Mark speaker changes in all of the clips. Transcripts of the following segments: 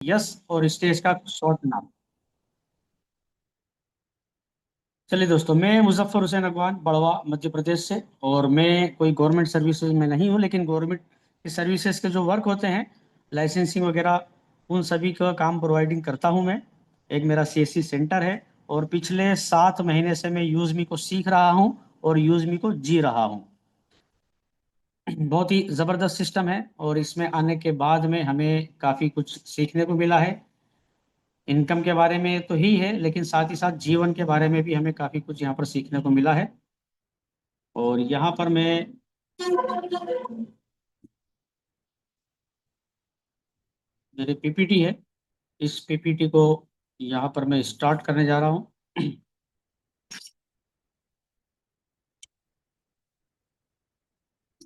Speaker 1: Yes और stage का short नाम। चलिए दोस्तों, मैं मुजफ्फर हुसैन अगवान बड़वा मध्य प्रदेश से। और मैं कोई गवर्नमेंट सर्विसेज में नहीं हूँ, लेकिन गवर्नमेंट की सर्विसेज के जो वर्क होते हैं, लाइसेंसिंग वगैरह, उन सभी का काम प्रोवाइडिंग करता हूँ मैं। एक मेरा सीएससी सेंटर है और पिछले 7 महीने से मैं यूजमी को सीख रहा हूँ और यूजमी को जी रहा हूँ। बहुत ही ज़बरदस्त सिस्टम है और इसमें आने के बाद में हमें काफ़ी कुछ सीखने को मिला है। इनकम के बारे में तो ही है, लेकिन साथ ही साथ जीवन के बारे में भी हमें काफ़ी कुछ यहाँ पर सीखने को मिला है। और यहाँ पर मैं मेरे पीपीटी है, इस पीपीटी को यहाँ पर मैं स्टार्ट करने जा रहा हूँ।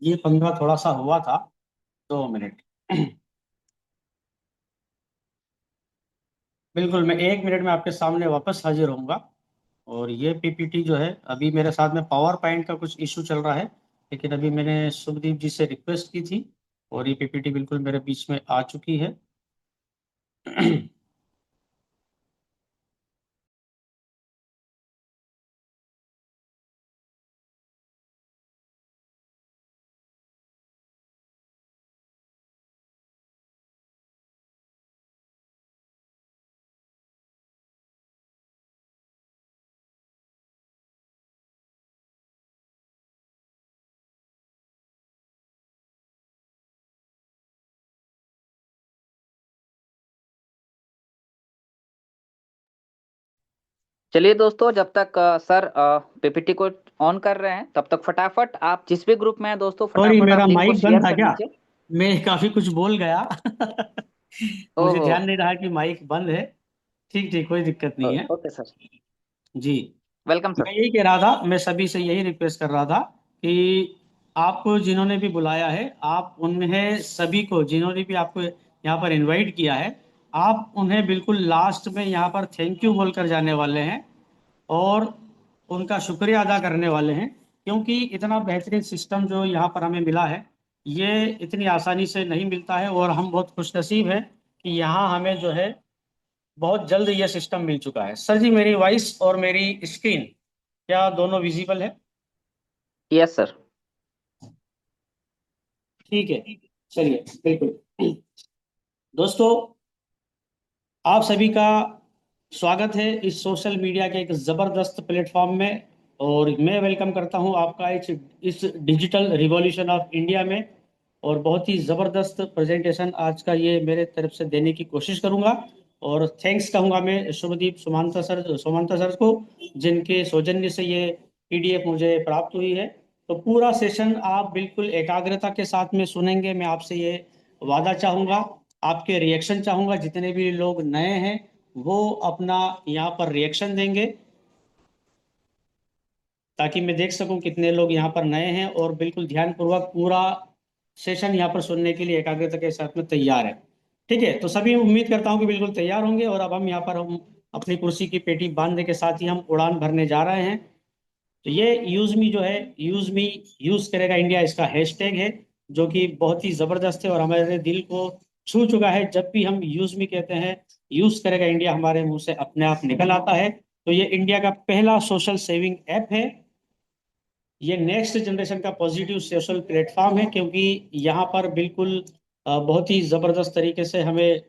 Speaker 1: ये पंगा थोड़ा सा हुआ था, 2 मिनट। बिल्कुल, मैं 1 मिनट में आपके सामने वापस हाजिर होऊंगा। और ये पीपीटी जो है, अभी मेरे साथ में पावर पॉइंट का कुछ इशू चल रहा है, लेकिन अभी मैंने शुभदीप जी से रिक्वेस्ट की थी और ये पीपीटी बिल्कुल मेरे बीच में आ चुकी है।
Speaker 2: चलिए दोस्तों, जब तक सर पीपीटी को ऑन कर रहे हैं, तब तक फटाफट आप जिस भी ग्रुप में हैं दोस्तों,
Speaker 1: सॉरी,
Speaker 2: फटाफट
Speaker 1: मेरा
Speaker 2: आप लिंक को
Speaker 1: माइक
Speaker 2: शेयर
Speaker 1: बंद था
Speaker 2: कर
Speaker 1: क्या?
Speaker 2: दीजिए।
Speaker 1: मैं काफी कुछ बोल गया। मुझे
Speaker 2: ओहो।
Speaker 1: ध्यान नहीं रहा कि माइक बंद है। ठीक ठीक, कोई दिक्कत नहीं है।
Speaker 2: Okay sir.
Speaker 1: जी।
Speaker 2: वेलकम
Speaker 1: मैं
Speaker 2: सर।
Speaker 1: यही कह रहा था, मैं सभी से यही रिक्वेस्ट कर रहा था कि आपको जिन्होंने भी बुलाया है, आप उन्हें सभी को, जिन्होंने भी आपको यहाँ पर इनवाइट किया है, आप उन्हें बिल्कुल लास्ट में यहाँ पर थैंक यू बोलकर जाने वाले हैं और उनका शुक्रिया अदा करने वाले हैं। क्योंकि इतना बेहतरीन सिस्टम जो यहाँ पर हमें मिला है, ये इतनी आसानी से नहीं मिलता है और हम बहुत खुशनसीब हैं कि यहाँ हमें जो है बहुत जल्द ये सिस्टम मिल चुका है। सर जी, मेरी वॉइस और मेरी स्क्रीन क्या दोनों विजिबल है?
Speaker 2: Yes sir.
Speaker 1: ठीक है, चलिए बिल्कुल। दोस्तों, आप सभी का स्वागत है इस सोशल मीडिया के एक ज़बरदस्त प्लेटफॉर्म में। और मैं वेलकम करता हूं आपका इस डिजिटल रिवॉल्यूशन ऑफ इंडिया में। और बहुत ही ज़बरदस्त प्रेजेंटेशन आज का ये मेरे तरफ से देने की कोशिश करूंगा। और थैंक्स कहूंगा मैं शुभदीप सुमंता सर को, जिनके सौजन्य से ये पीडीएफ मुझे प्राप्त हुई है। तो पूरा सेशन आप बिल्कुल एकाग्रता के साथ में सुनेंगे, मैं आपसे ये वादा चाहूंगा। आपके रिएक्शन चाहूंगा, जितने भी लोग नए हैं वो अपना यहाँ पर रिएक्शन देंगे, ताकि मैं देख सकूं कितने लोग यहाँ पर नए हैं और बिल्कुल ध्यानपूर्वक पूरा सेशन यहाँ पर सुनने के लिए एकाग्रता के साथ में तैयार है। ठीक है, तो सभी उम्मीद करता हूँ कि बिल्कुल तैयार होंगे और अब हम यहाँ पर हम अपनी कुर्सी की पेटी बांधने के साथ ही हम उड़ान भरने जा रहे हैं। तो ये यूज मी जो है, यूज मी यूज करेगा इंडिया, इसका हैशटैग है, जो कि बहुत ही जबरदस्त है और हमारे दिल को छू चुका है। जब भी हम यूज मी कहते हैं, यूज करेगा इंडिया हमारे मुंह से अपने आप निकल आता है। तो ये इंडिया का पहला सोशल सेविंग ऐप है। ये नेक्स्ट जनरेशन का पॉजिटिव सोशल प्लेटफॉर्म है, क्योंकि यहाँ पर बिल्कुल बहुत ही जबरदस्त तरीके से हमें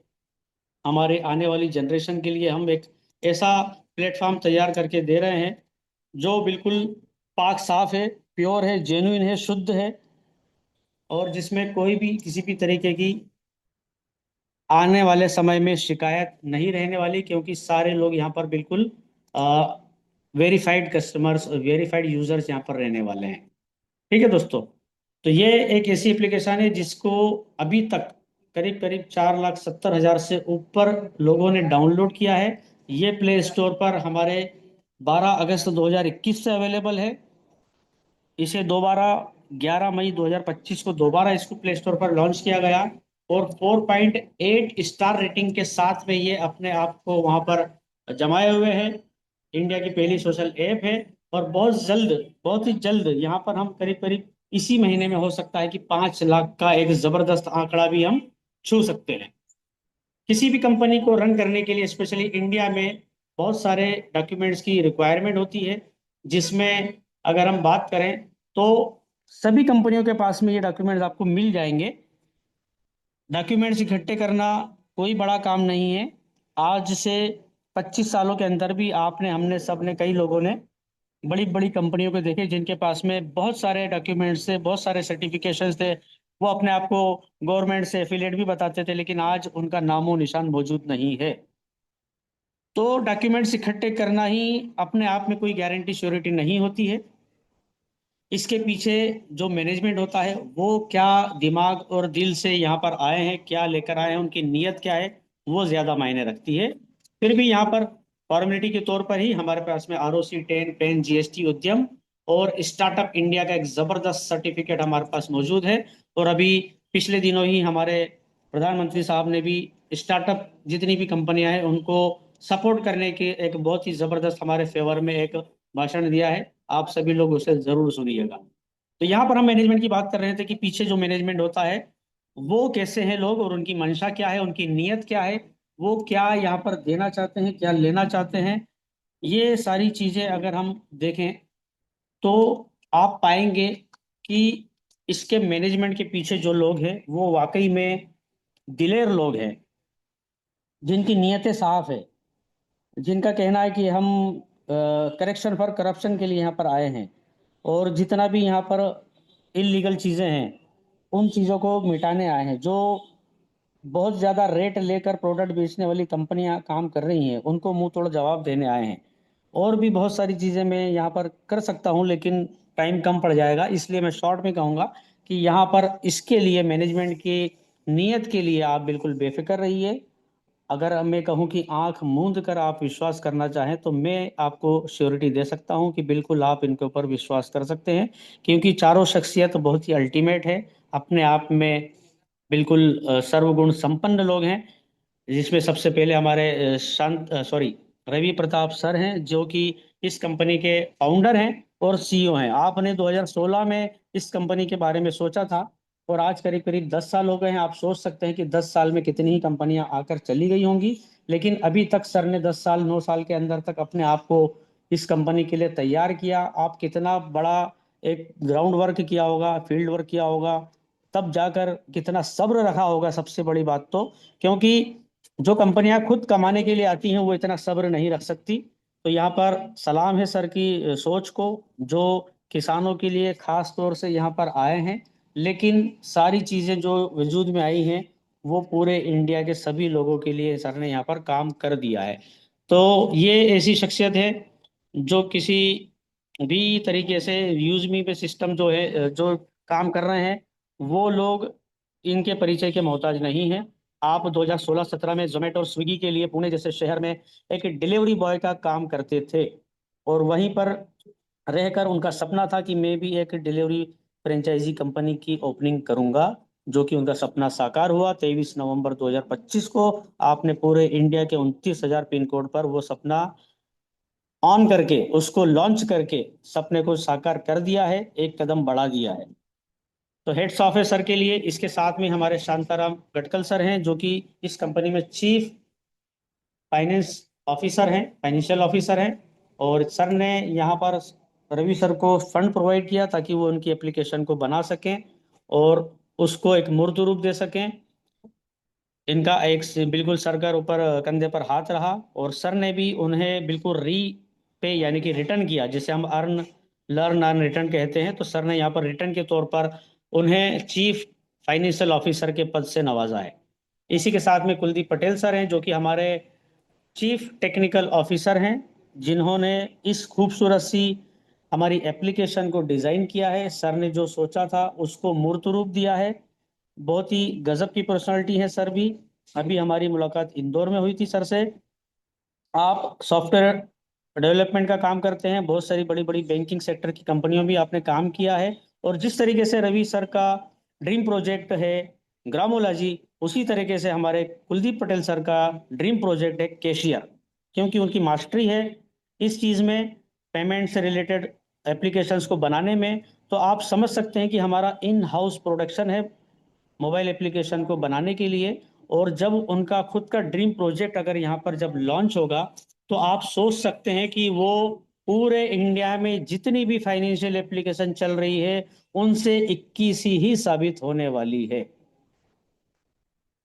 Speaker 1: हमारे आने वाली जनरेशन के लिए हम एक ऐसा प्लेटफॉर्म तैयार करके दे रहे हैं जो बिल्कुल पाक साफ है, प्योर है, जेन्युइन है, शुद्ध है, और जिसमें कोई भी किसी भी तरीके की आने वाले समय में शिकायत नहीं रहने वाली। क्योंकि सारे लोग यहाँ पर बिल्कुल वेरीफाइड कस्टमर्स, वेरीफाइड यूजर्स यहाँ पर रहने वाले हैं। ठीक है दोस्तों, तो ये एक ऐसी एप्लीकेशन है जिसको अभी तक करीब करीब 4,70,000 से ऊपर लोगों ने डाउनलोड किया है। ये प्ले स्टोर पर हमारे 12 अगस्त 2021 से अवेलेबल है। इसे दोबारा 11 मई 2025 को दोबारा इसको प्ले स्टोर पर लॉन्च किया गया और 4.8 स्टार रेटिंग के साथ में ये अपने आप को वहां पर जमाए हुए है। इंडिया की पहली सोशल ऐप है और बहुत जल्द, बहुत ही जल्द यहाँ पर हम करीब करीब इसी महीने में हो सकता है कि 5 लाख का एक जबरदस्त आंकड़ा भी हम छू सकते हैं। किसी भी कंपनी को रन करने के लिए स्पेशली इंडिया में बहुत सारे डॉक्यूमेंट्स की रिक्वायरमेंट होती है, जिसमें अगर हम बात करें तो सभी कंपनियों के पास में ये डॉक्यूमेंट्स आपको मिल जाएंगे। डॉक्यूमेंट्स इकट्ठे करना कोई बड़ा काम नहीं है। आज से 25 सालों के अंदर भी आपने, हमने, सबने, कई लोगों ने बड़ी बड़ी कंपनियों को देखे जिनके पास में बहुत सारे डॉक्यूमेंट्स थे, बहुत सारे सर्टिफिकेशंस थे। वो अपने आप को गवर्नमेंट से एफिलिएट भी बताते थे, लेकिन आज उनका नामो निशान मौजूद नहीं है। तो डॉक्यूमेंट्स इकट्ठे करना ही अपने आप में कोई गारंटी श्योरिटी नहीं होती है। इसके पीछे जो मैनेजमेंट होता है वो क्या दिमाग और दिल से यहाँ पर आए हैं, क्या लेकर आए हैं, उनकी नीयत क्या है, वो ज्यादा मायने रखती है। फिर भी यहाँ पर फॉर्मेलिटी के तौर पर ही हमारे पास में ROC 10 पेन GST उद्यम और स्टार्टअप इंडिया का एक जबरदस्त सर्टिफिकेट हमारे पास मौजूद है। और अभी पिछले दिनों ही हमारे प्रधानमंत्री साहब ने भी स्टार्टअप जितनी भी कंपनियां हैं उनको सपोर्ट करने के एक बहुत ही जबरदस्त हमारे फेवर में एक भाषण दिया है। आप सभी लोग उसे जरूर सुनिएगा। तो यहाँ पर हम मैनेजमेंट की बात कर रहे थे कि पीछे जो मैनेजमेंट होता है वो कैसे हैं लोग, और उनकी मंशा क्या है, उनकी नीयत क्या है, वो क्या यहाँ पर देना चाहते हैं, क्या लेना चाहते हैं। ये सारी चीजें अगर हम देखें तो आप पाएंगे कि इसके मैनेजमेंट के पीछे जो लोग हैं वो वाकई में दिलेर लोग हैं, जिनकी नीयतें साफ है, जिनका कहना है कि हम करेक्शन फॉर करप्शन के लिए यहाँ पर आए हैं, और जितना भी यहाँ पर इलीगल चीज़ें हैं उन चीज़ों को मिटाने आए हैं। जो बहुत ज़्यादा रेट लेकर प्रोडक्ट बेचने वाली कंपनियां काम कर रही हैं उनको मुंह तोड़ जवाब देने आए हैं। और भी बहुत सारी चीज़ें मैं यहाँ पर कर सकता हूँ, लेकिन टाइम कम पड़ जाएगा, इसलिए मैं शॉर्ट में कहूँगा कि यहाँ पर इसके लिए मैनेजमेंट की नीयत के लिए आप बिल्कुल बेफिक्र रहिए। अगर मैं कहूं कि आंख मूंद कर आप विश्वास करना चाहें तो मैं आपको श्योरिटी दे सकता हूं कि बिल्कुल आप इनके ऊपर विश्वास कर सकते हैं, क्योंकि चारों शख्सियत बहुत ही अल्टीमेट है, अपने आप में बिल्कुल सर्वगुण संपन्न लोग हैं। जिसमें सबसे पहले हमारे रवि प्रताप सर हैं, जो कि इस कंपनी के फाउंडर हैं और CEO हैं। आपने 2016 में इस कंपनी के बारे में सोचा था, और आज करीब करीब 10 साल हो गए हैं। आप सोच सकते हैं कि 10 साल में कितनी ही कंपनियां आकर चली गई होंगी, लेकिन अभी तक सर ने 10 साल 9 साल के अंदर तक अपने आप को इस कंपनी के लिए तैयार किया। आप कितना बड़ा एक ग्राउंड वर्क किया होगा, फील्ड वर्क किया होगा, तब जाकर कितना सब्र रखा होगा, सबसे बड़ी बात तो, क्योंकि जो कंपनियां खुद कमाने के लिए आती हैं वो इतना सब्र नहीं रख सकती। तो यहाँ पर सलाम है सर की सोच को, जो किसानों के लिए खास तौर से यहाँ पर आए हैं, लेकिन सारी चीज़ें जो वजूद में आई हैं वो पूरे इंडिया के सभी लोगों के लिए सर ने यहाँ पर काम कर दिया है। तो ये ऐसी शख्सियत है जो किसी भी तरीके से यूज मी पे सिस्टम जो है जो काम कर रहे हैं वो लोग इनके परिचय के मोहताज नहीं हैं। आप 2016-17 में जोमेटो और स्विगी के लिए पुणे जैसे शहर में एक डिलीवरी बॉय का काम करते थे, और वहीं पर रहकर उनका सपना था कि मैं भी एक डिलीवरी फ्रेंचाइजी कंपनी की ओपनिंग करूंगा, जो कि उनका सपना साकार हुआ। 23 नवंबर 2025 को आपने पूरे इंडिया के 29,000 पिन कोड पर वो सपना ऑन करके, उसको लॉन्च करके सपने को साकार कर दिया है, एक कदम बढ़ा दिया है। तो हेड्स ऑफ है सर के लिए। इसके साथ में हमारे शांताराम गटकल सर हैं, जो कि इस कंपनी में चीफ फाइनेंस ऑफिसर हैं, फाइनेंशियल ऑफिसर हैं। और सर ने यहाँ पर रवि सर को फंड प्रोवाइड किया ताकि वो उनकी एप्लीकेशन को बना सकें और उसको एक मूर्त रूप दे सकें। इनका बिल्कुल सर का ऊपर कंधे पर हाथ रहा, और सर ने भी उन्हें बिल्कुल री पे यानी कि रिटर्न किया, जिसे हम अर्न लर्न अर्न रिटर्न कहते हैं। तो सर ने यहाँ पर रिटर्न के तौर पर उन्हें चीफ फाइनेंशियल ऑफिसर के पद से नवाजा है। इसी के साथ में कुलदीप पटेल सर हैं, जो कि हमारे चीफ टेक्निकल ऑफिसर हैं, जिन्होंने इस खूबसूरत सी हमारी एप्लीकेशन को डिज़ाइन किया है। सर ने जो सोचा था उसको मूर्त रूप दिया है। बहुत ही गजब की पर्सनालिटी है सर भी। अभी हमारी मुलाकात इंदौर में हुई थी सर से। आप सॉफ्टवेयर डेवलपमेंट का काम करते हैं, बहुत सारी बड़ी बड़ी बैंकिंग सेक्टर की कंपनियों भी आपने काम किया है, और जिस तरीके से रवि सर का ड्रीम प्रोजेक्ट है ग्रामोलॉजी, उसी तरीके से हमारे कुलदीप पटेल सर का ड्रीम प्रोजेक्ट है कैशियर, क्योंकि उनकी मास्टरी है इस चीज़ में, पेमेंट से रिलेटेड एप्लीकेशंस को बनाने में। तो आप समझ सकते हैं कि हमारा इन हाउस प्रोडक्शन है मोबाइल एप्लीकेशन को बनाने के लिए, और जब उनका खुद का ड्रीम प्रोजेक्ट अगर यहाँ पर जब लॉन्च होगा, तो आप सोच सकते हैं कि वो पूरे इंडिया में जितनी भी फाइनेंशियल एप्लीकेशन चल रही है उनसे 21 ही साबित होने वाली है।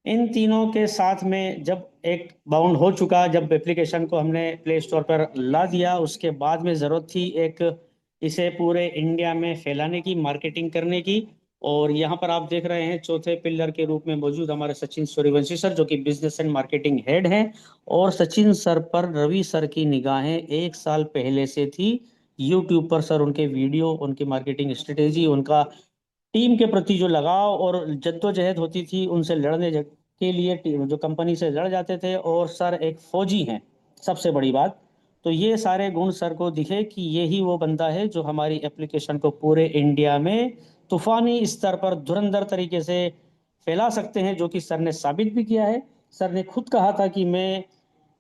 Speaker 1: इन तीनों के साथ में जब एक बाउंड हो चुका, जब एप्लीकेशन को हमने प्ले स्टोर पर ला दिया, उसके बाद में ज़रूरत थी एक इसे पूरे इंडिया में फैलाने की, मार्केटिंग करने की। और यहाँ पर आप देख रहे हैं चौथे पिलर के रूप में मौजूद हमारे सचिन सूर्यवंशी सर, जो कि बिजनेस एंड मार्केटिंग हेड हैं। और सचिन सर पर रवि सर की निगाहें 1 साल पहले से थी। यूट्यूब पर सर उनके वीडियो, उनकी मार्केटिंग स्ट्रेटेजी, उनका टीम के प्रति जो लगाव और जद्दोजहद होती थी, उनसे के लिए जो कंपनी से लड़ जाते थे, और सर एक फौजी हैं, सबसे बड़ी बात। तो ये सारे गुण सर को दिखे कि यही वो बंदा है जो हमारी एप्लीकेशन को पूरे इंडिया में तूफानी स्तर पर धुरंधर तरीके से फैला सकते हैं, जो कि सर ने साबित भी किया है। सर ने खुद कहा था कि मैं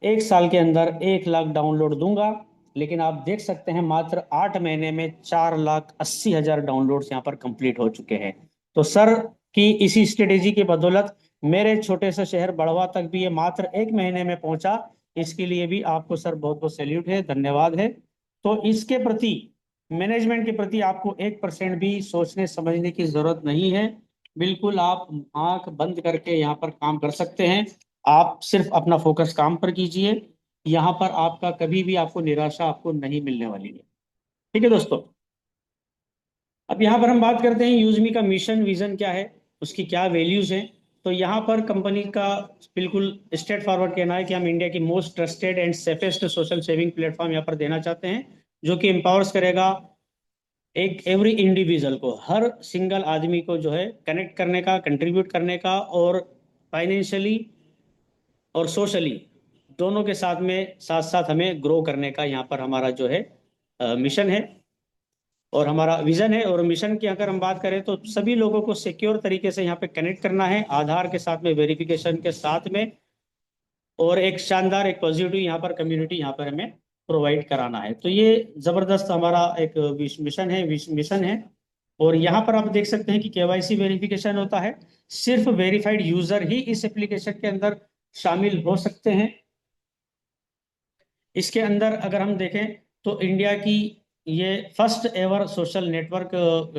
Speaker 1: 1 साल के अंदर 1 लाख डाउनलोड दूंगा, लेकिन आप देख सकते हैं मात्र 8 महीने में 4,80,000 डाउनलोड्स यहाँ पर कंप्लीट हो चुके हैं। तो सर की इसी स्ट्रेटेजी की बदौलत मेरे छोटे से शहर बड़वा तक भी ये मात्र 1 महीने में पहुंचा। इसके लिए भी आपको सर बहुत बहुत सैल्यूट है, धन्यवाद है। तो इसके प्रति, मैनेजमेंट के प्रति आपको 1% भी सोचने समझने की जरूरत नहीं है। बिल्कुल आप आंख बंद करके यहाँ पर काम कर सकते हैं। आप सिर्फ अपना फोकस काम पर कीजिए। यहाँ पर आपका कभी भी आपको निराशा आपको नहीं मिलने वाली है। ठीक है दोस्तों। अब यहाँ पर हम बात करते हैं यूजमी का मिशन विजन क्या है, उसकी क्या वैल्यूज हैं। तो यहाँ पर कंपनी का बिल्कुल स्ट्रेट फॉरवर्ड कहना है कि हम इंडिया की most trusted and safest social saving platform यहाँ पर देना चाहते हैं, जो कि एम्पावर्स करेगा एक एवरी इंडिविजुअल को, हर सिंगल आदमी को जो है कनेक्ट करने का, कंट्रीब्यूट करने का, और फाइनेंशियली और सोशली दोनों के साथ में साथ साथ हमें ग्रो करने का यहाँ पर हमारा जो है मिशन है और हमारा विजन है। और मिशन की अगर हम बात करें तो सभी लोगों को सिक्योर तरीके से यहाँ पे कनेक्ट करना है, आधार के साथ में, वेरिफिकेशन के साथ में, और एक शानदार एक पॉजिटिव यहाँ पर कम्युनिटी यहाँ पर हमें प्रोवाइड कराना है। तो ये जबरदस्त हमारा एक मिशन है। और यहाँ पर आप देख सकते हैं कि केवाईसी वेरिफिकेशन होता है। सिर्फ वेरीफाइड यूजर ही इस एप्लीकेशन के अंदर शामिल हो सकते हैं। इसके अंदर अगर हम देखें तो इंडिया की ये first ever social network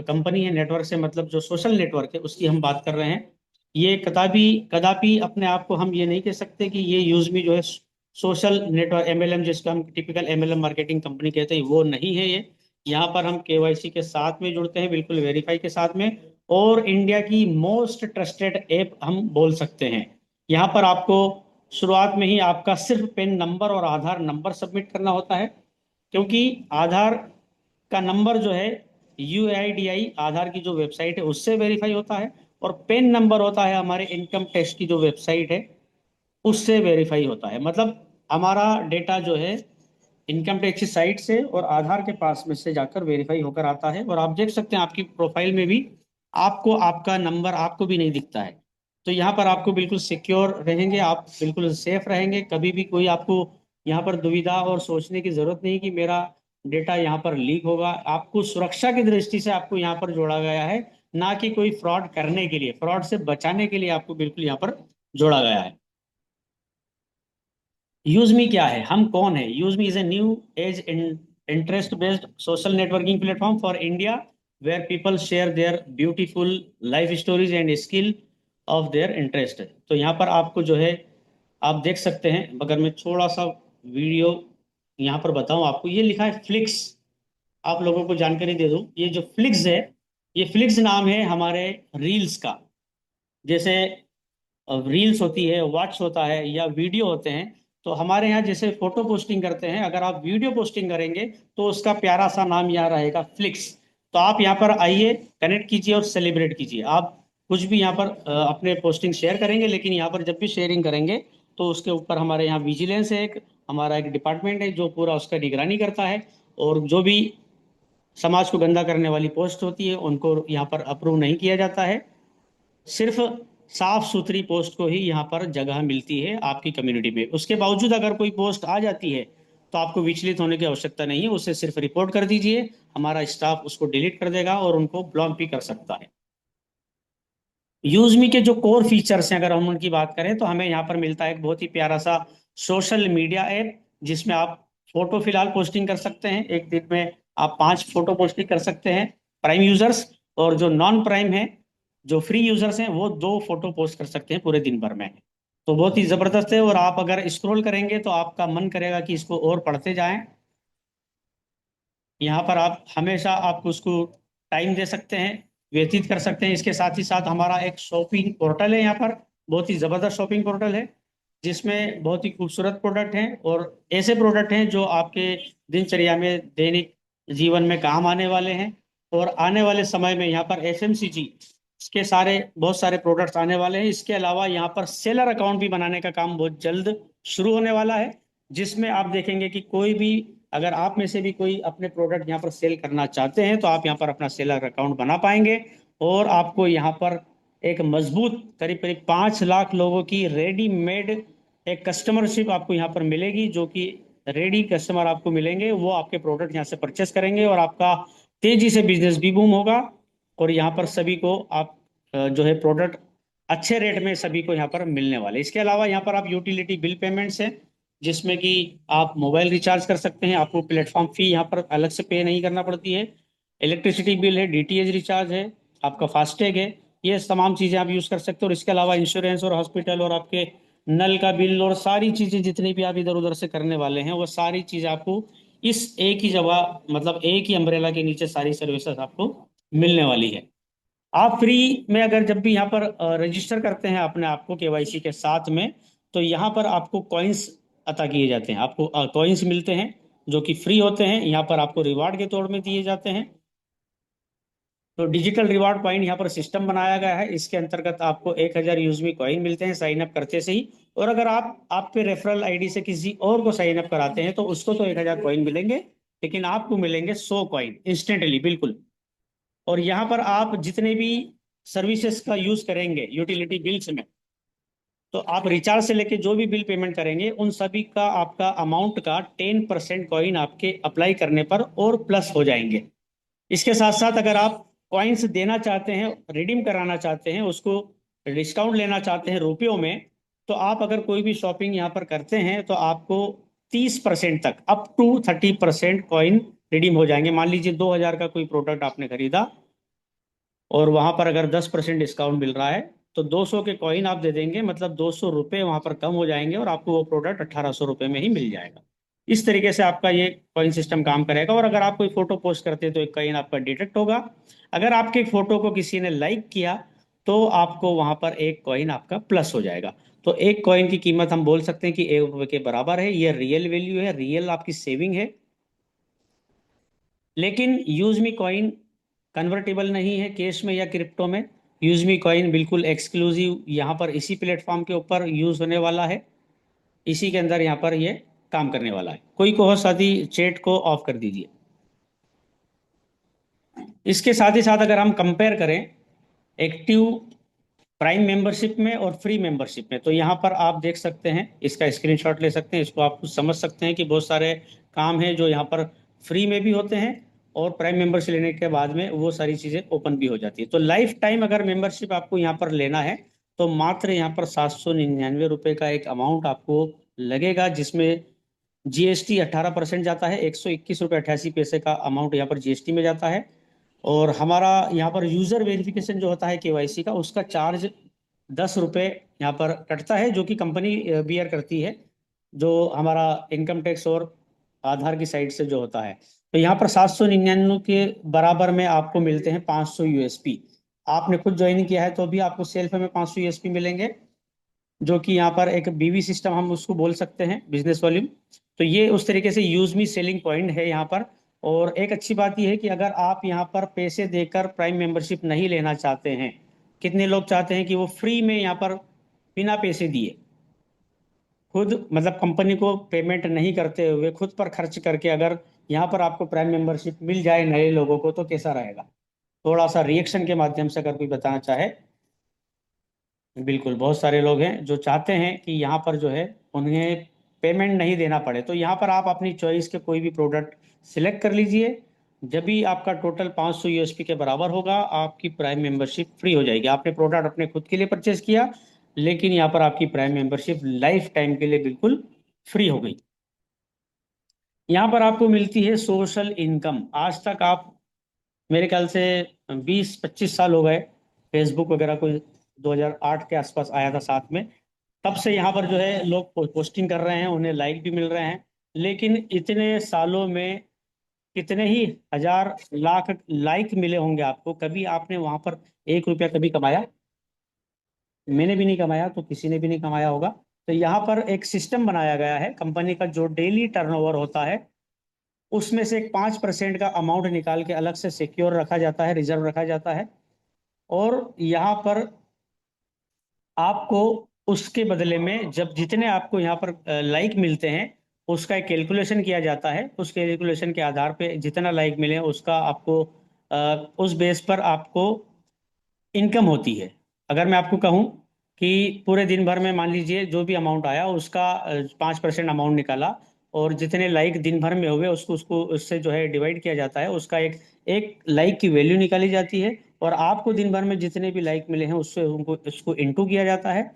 Speaker 1: company है। नेटवर्क से मतलब जो सोशल नेटवर्क है उसकी हम बात कर रहे हैं। ये कदापि कदापि अपने आप को हम ये नहीं कह सकते कि ये यूजमी जो है सोशल नेटवर्क एमएलएम, जिसका हम टिपिकल एमएलएम मार्केटिंग कंपनी कहते हैं, वो नहीं है ये। यहाँ पर हम केवाईसी के साथ में जुड़ते हैं, बिल्कुल वेरीफाई के साथ में, और इंडिया की मोस्ट ट्रस्टेड ऐप हम बोल सकते हैं। यहाँ पर आपको शुरुआत में ही आपका सिर्फ पेन नंबर और आधार नंबर सबमिट करना होता है, क्योंकि आधार का नंबर जो है यूआईडीआई आधार की जो वेबसाइट है उससे वेरीफाई होता है, और पेन नंबर होता है हमारे इनकम टैक्स की जो वेबसाइट है उससे वेरीफाई होता है। मतलब हमारा डेटा जो है इनकम टैक्स की साइट से और आधार के पास में से जाकर वेरीफाई होकर आता है। और आप देख सकते हैं आपकी प्रोफाइल में भी आपको आपका नंबर आपको भी नहीं दिखता है। तो यहाँ पर आपको बिल्कुल सिक्योर रहेंगे, आप बिल्कुल सेफ रहेंगे। कभी भी कोई आपको यहाँ पर दुविधा और सोचने की जरूरत नहीं कि मेरा डेटा यहाँ पर लीक होगा। आपको सुरक्षा की दृष्टि से आपको यहाँ पर जोड़ा गया है, ना कि कोई फ्रॉड करने के लिए, फ्रॉड से बचाने के लिए आपको बिल्कुल यहाँ पर जोड़ा गया है। यूजमी क्या है, हम कौन है? Yuzme is a new age interest based social networking platform for India, where people share their beautiful life stories and skill of their interest. तो यहाँ पर आपको जो है आप देख सकते हैं, अगर मैं थोड़ा सा वीडियो यहाँ पर बताऊं आपको, ये लिखा है फ्लिक्स। आप लोगों को जानकारी दे दूं, ये जो फ्लिक्स है, ये फ्लिक्स नाम है हमारे रील्स का। जैसे रील्स होती है, व्हाट्स होता है, या वीडियो होते हैं, तो हमारे यहाँ जैसे फोटो पोस्टिंग करते हैं, अगर आप वीडियो पोस्टिंग करेंगे तो उसका प्यारा सा नाम यहाँ रहेगा फ्लिक्स। तो आप यहाँ पर आइए, कनेक्ट कीजिए और सेलिब्रेट कीजिए। आप कुछ भी यहाँ पर अपने पोस्टिंग शेयर करेंगे, लेकिन यहाँ पर जब भी शेयरिंग करेंगे तो उसके ऊपर हमारे यहाँ विजिलेंस है, एक हमारा एक डिपार्टमेंट है जो पूरा उसका निगरानी करता है, और जो भी समाज को गंदा करने वाली पोस्ट होती है उनको यहाँ पर अप्रूव नहीं किया जाता है। सिर्फ साफ सुथरी पोस्ट को ही यहाँ पर जगह मिलती है आपकी कम्युनिटी पे। उसके बावजूद अगर कोई पोस्ट आ जाती है तो आपको विचलित होने की आवश्यकता नहीं है, उसे सिर्फ रिपोर्ट कर दीजिए, हमारा स्टाफ उसको डिलीट कर देगा और उनको ब्लॉक भी कर सकता है। यूजमी के जो कोर फीचर्स हैं अगर हम उनकी बात करें तो हमें यहाँ पर मिलता है एक बहुत ही प्यारा सा सोशल मीडिया ऐप, जिसमें आप फोटो फिलहाल पोस्टिंग कर सकते हैं। एक दिन में आप 5 फोटो पोस्टिंग कर सकते हैं प्राइम यूजर्स, और जो नॉन प्राइम है, जो फ्री यूजर्स हैं, वो 2 फोटो पोस्ट कर सकते हैं पूरे दिन भर में। तो बहुत ही जबरदस्त है, और आप अगर स्क्रॉल करेंगे तो आपका मन करेगा कि इसको और पढ़ते जाएं। यहाँ पर आप हमेशा आप उसको टाइम दे सकते हैं, व्यतीत कर सकते हैं। इसके साथ ही साथ हमारा एक शॉपिंग पोर्टल है यहाँ पर, बहुत ही ज़बरदस्त शॉपिंग पोर्टल है, जिसमें बहुत ही खूबसूरत प्रोडक्ट हैं और ऐसे प्रोडक्ट हैं जो आपके दिनचर्या में, दैनिक जीवन में काम आने वाले हैं। और आने वाले समय में यहाँ पर एफएमसीजी के सारे बहुत सारे प्रोडक्ट्स आने वाले हैं। इसके अलावा यहाँ पर सेलर अकाउंट भी बनाने का काम बहुत जल्द शुरू होने वाला है, जिसमें आप देखेंगे कि कोई भी, अगर आप में से भी कोई अपने प्रोडक्ट यहाँ पर सेल करना चाहते हैं तो आप यहाँ पर अपना सेलर अकाउंट बना पाएंगे। और आपको यहाँ पर एक मजबूत करीब करीब 5 लाख लोगों की रेडीमेड एक कस्टमरशिप आपको यहाँ पर मिलेगी, जो कि रेडी कस्टमर आपको मिलेंगे, वो आपके प्रोडक्ट यहाँ से परचेस करेंगे और आपका तेजी से बिजनेस भी बूम होगा। और यहाँ पर सभी को आप जो है प्रोडक्ट अच्छे रेट में सभी को यहाँ पर मिलने वाले। इसके अलावा यहाँ पर आप यूटिलिटी बिल पेमेंट्स हैं, जिसमें कि आप मोबाइल रिचार्ज कर सकते हैं, आपको प्लेटफॉर्म फी यहाँ पर अलग से पे नहीं करना पड़ती है। इलेक्ट्रिसिटी बिल है, डीटीएच रिचार्ज है, आपका फास्टैग है, ये तमाम चीज़ें आप यूज़ कर सकते हो। और इसके अलावा इंश्योरेंस और हॉस्पिटल और आपके नल का बिल और सारी चीज़ें जितनी भी आप इधर उधर से करने वाले हैं, वो सारी चीज़ें आपको इस एक ही जगह, मतलब एक ही अम्ब्रेला के नीचे सारी सर्विसेज आपको मिलने वाली है। आप फ्री में अगर जब भी यहाँ पर रजिस्टर करते हैं अपने आप को केवाईसी के साथ में, तो यहाँ पर आपको कॉइन्स अता किए जाते हैं, आपको कॉइन्स मिलते हैं जो कि फ्री होते हैं, यहाँ पर आपको रिवार्ड के तौर में दिए जाते हैं। तो डिजिटल रिवार्ड पॉइंट यहाँ पर सिस्टम बनाया गया है, इसके अंतर्गत आपको 1,000 यूजमी कॉइन मिलते हैं साइन अप करते से ही। और अगर आप पे रेफरल आईडी से किसी और को साइन अप कराते हैं तो उसको तो 1,000 कॉइन मिलेंगे, लेकिन आपको मिलेंगे 100 कॉइन इंस्टेंटली, बिल्कुल। और यहाँ पर आप जितने भी सर्विसेज का यूज करेंगे यूटिलिटी बिल्स में, तो आप रिचार्ज से लेके जो भी बिल पेमेंट करेंगे उन सभी का आपका अमाउंट का 10% कॉइन आपके अप्लाई करने पर और प्लस हो जाएंगे। इसके साथ साथ अगर आप कॉइन्स देना चाहते हैं, रिडीम कराना चाहते हैं, उसको डिस्काउंट लेना चाहते हैं रुपयों में, तो आप अगर कोई भी शॉपिंग यहाँ पर करते हैं तो आपको 30% तक, अप टू 30% कॉइन रिडीम हो जाएंगे। मान लीजिए 2,000 का कोई प्रोडक्ट आपने खरीदा और वहां पर अगर 10% डिस्काउंट मिल रहा है, तो 200 के कॉइन आप दे देंगे, मतलब 200 रुपये वहां पर कम हो जाएंगे और आपको वो प्रोडक्ट 1,800 रुपये में ही मिल जाएगा। इस तरीके से आपका ये कॉइन सिस्टम काम करेगा। और अगर आप कोई फोटो पोस्ट करते हैं तो एक कॉइन आपका डिडक्ट होगा। अगर आपके फोटो को किसी ने लाइक किया तो आपको वहां पर एक कॉइन आपका प्लस हो जाएगा। तो एक कॉइन की कीमत हम बोल सकते हैं कि 1 रुपये के बराबर है। ये रियल वैल्यू है, रियल आपकी सेविंग है। लेकिन यूज मी कॉइन कन्वर्टेबल नहीं है कैश में या क्रिप्टो में। यूज मी कॉइन बिल्कुल एक्सक्लूसिव यहाँ पर इसी प्लेटफॉर्म के ऊपर यूज होने वाला है, इसी के अंदर यहाँ पर ये काम करने वाला है। कोई कहो साथी चैट को ऑफ कर दीजिए। इसके साथ ही साथ अगर हम कंपेयर करें एक्टिव प्राइम मेंबरशिप में और फ्री मेंबरशिप में, तो यहाँ पर आप देख सकते हैं, इसका स्क्रीनशॉट ले सकते हैं, इसको आप कुछ समझ सकते हैं कि बहुत सारे काम हैं जो यहाँ पर फ्री में भी होते हैं और प्राइम मेंबरशिप लेने के बाद में वो सारी चीज़ें ओपन भी हो जाती है। तो लाइफ टाइम अगर मेंबरशिप आपको यहाँ पर लेना है तो मात्र यहाँ पर 799 रुपये का एक अमाउंट आपको लगेगा, जिसमें जीएसटी 18% जाता है, 121 रुपये 88 पैसे का अमाउंट यहाँ पर जीएसटी में जाता है। और हमारा यहाँ पर यूजर वेरिफिकेशन जो होता है केवाईसी का, उसका चार्ज 10 रुपये यहाँ पर कटता है, जो कि कंपनी बियर करती है, जो हमारा इनकम टैक्स और आधार की साइड से जो होता है। तो यहाँ पर 799 के बराबर में आपको मिलते हैं 500 यूएसपी। आपने खुद ज्वाइन किया है तो भी आपको सेल्फ में 500 यूएसपी मिलेंगे, जो कि यहाँ पर एक बीवी सिस्टम हम उसको बोल सकते हैं, बिजनेस वॉल्यूम। तो ये उस तरीके से यूज मी सेलिंग पॉइंट है यहाँ पर। और एक अच्छी बात यह है कि अगर आप यहाँ पर पैसे देकर प्राइम मेंबरशिप नहीं लेना चाहते हैं, कितने लोग चाहते हैं कि वो फ्री में यहाँ पर बिना पैसे दिए, खुद मतलब कंपनी को पेमेंट नहीं करते हुए खुद पर खर्च करके अगर यहाँ पर आपको प्राइम मेंबरशिप मिल जाए नए लोगों को, तो कैसा रहेगा? थोड़ा सा रिएक्शन के माध्यम से अगर कोई बताना चाहे। बिल्कुल, बहुत सारे लोग हैं जो चाहते हैं कि यहाँ पर जो है उन्हें पेमेंट नहीं देना पड़े। तो यहाँ पर आप अपनी चॉइस के कोई भी प्रोडक्ट सिलेक्ट कर लीजिए जब भी आपका टोटल 500 यूएसपी के बराबर होगा, आपकी प्राइम मेंबरशिप फ्री हो जाएगी। आपने प्रोडक्ट अपने खुद के लिए परचेज किया, लेकिन यहाँ पर आपकी प्राइम मेंबरशिप लाइफ टाइम के लिए बिल्कुल फ्री हो गई। यहाँ पर आपको मिलती है सोशल इनकम। आज तक आप, मेरे ख्याल से 20-25 साल हो गए, फेसबुक वगैरह को 2008 के आसपास आया था साथ में, तब से यहाँ पर जो है लोग पोस्टिंग कर रहे हैं, उन्हें लाइक भी मिल रहे हैं। लेकिन इतने सालों में कितने ही हजार लाख लाइक मिले होंगे आपको, कभी आपने वहां पर 1 रुपया कभी कमाया? मैंने भी नहीं कमाया, तो किसी ने भी नहीं कमाया होगा। तो यहाँ पर एक सिस्टम बनाया गया है, कंपनी का जो डेली टर्नओवर होता है उसमें से एक 5% का अमाउंट निकाल के अलग से सिक्योर रखा जाता है, रिजर्व रखा जाता है। और यहाँ पर आपको उसके बदले में जब जितने आपको यहाँ पर लाइक मिलते हैं, उसका एक कैलकुलेशन किया जाता है। उस कैलकुलेशन के आधार पे जितना लाइक मिले उसका आपको उस बेस पर आपको इनकम होती है। अगर मैं आपको कहूँ कि पूरे दिन भर में मान लीजिए जो भी अमाउंट आया उसका 5% अमाउंट निकाला, और जितने लाइक दिन भर में हुए उसको उसको उससे जो है डिवाइड किया जाता है, उसका एक एक लाइक की वैल्यू निकाली जाती है। और आपको दिन भर में जितने भी लाइक मिले हैं उससे उनको उसको इंटू किया जाता है,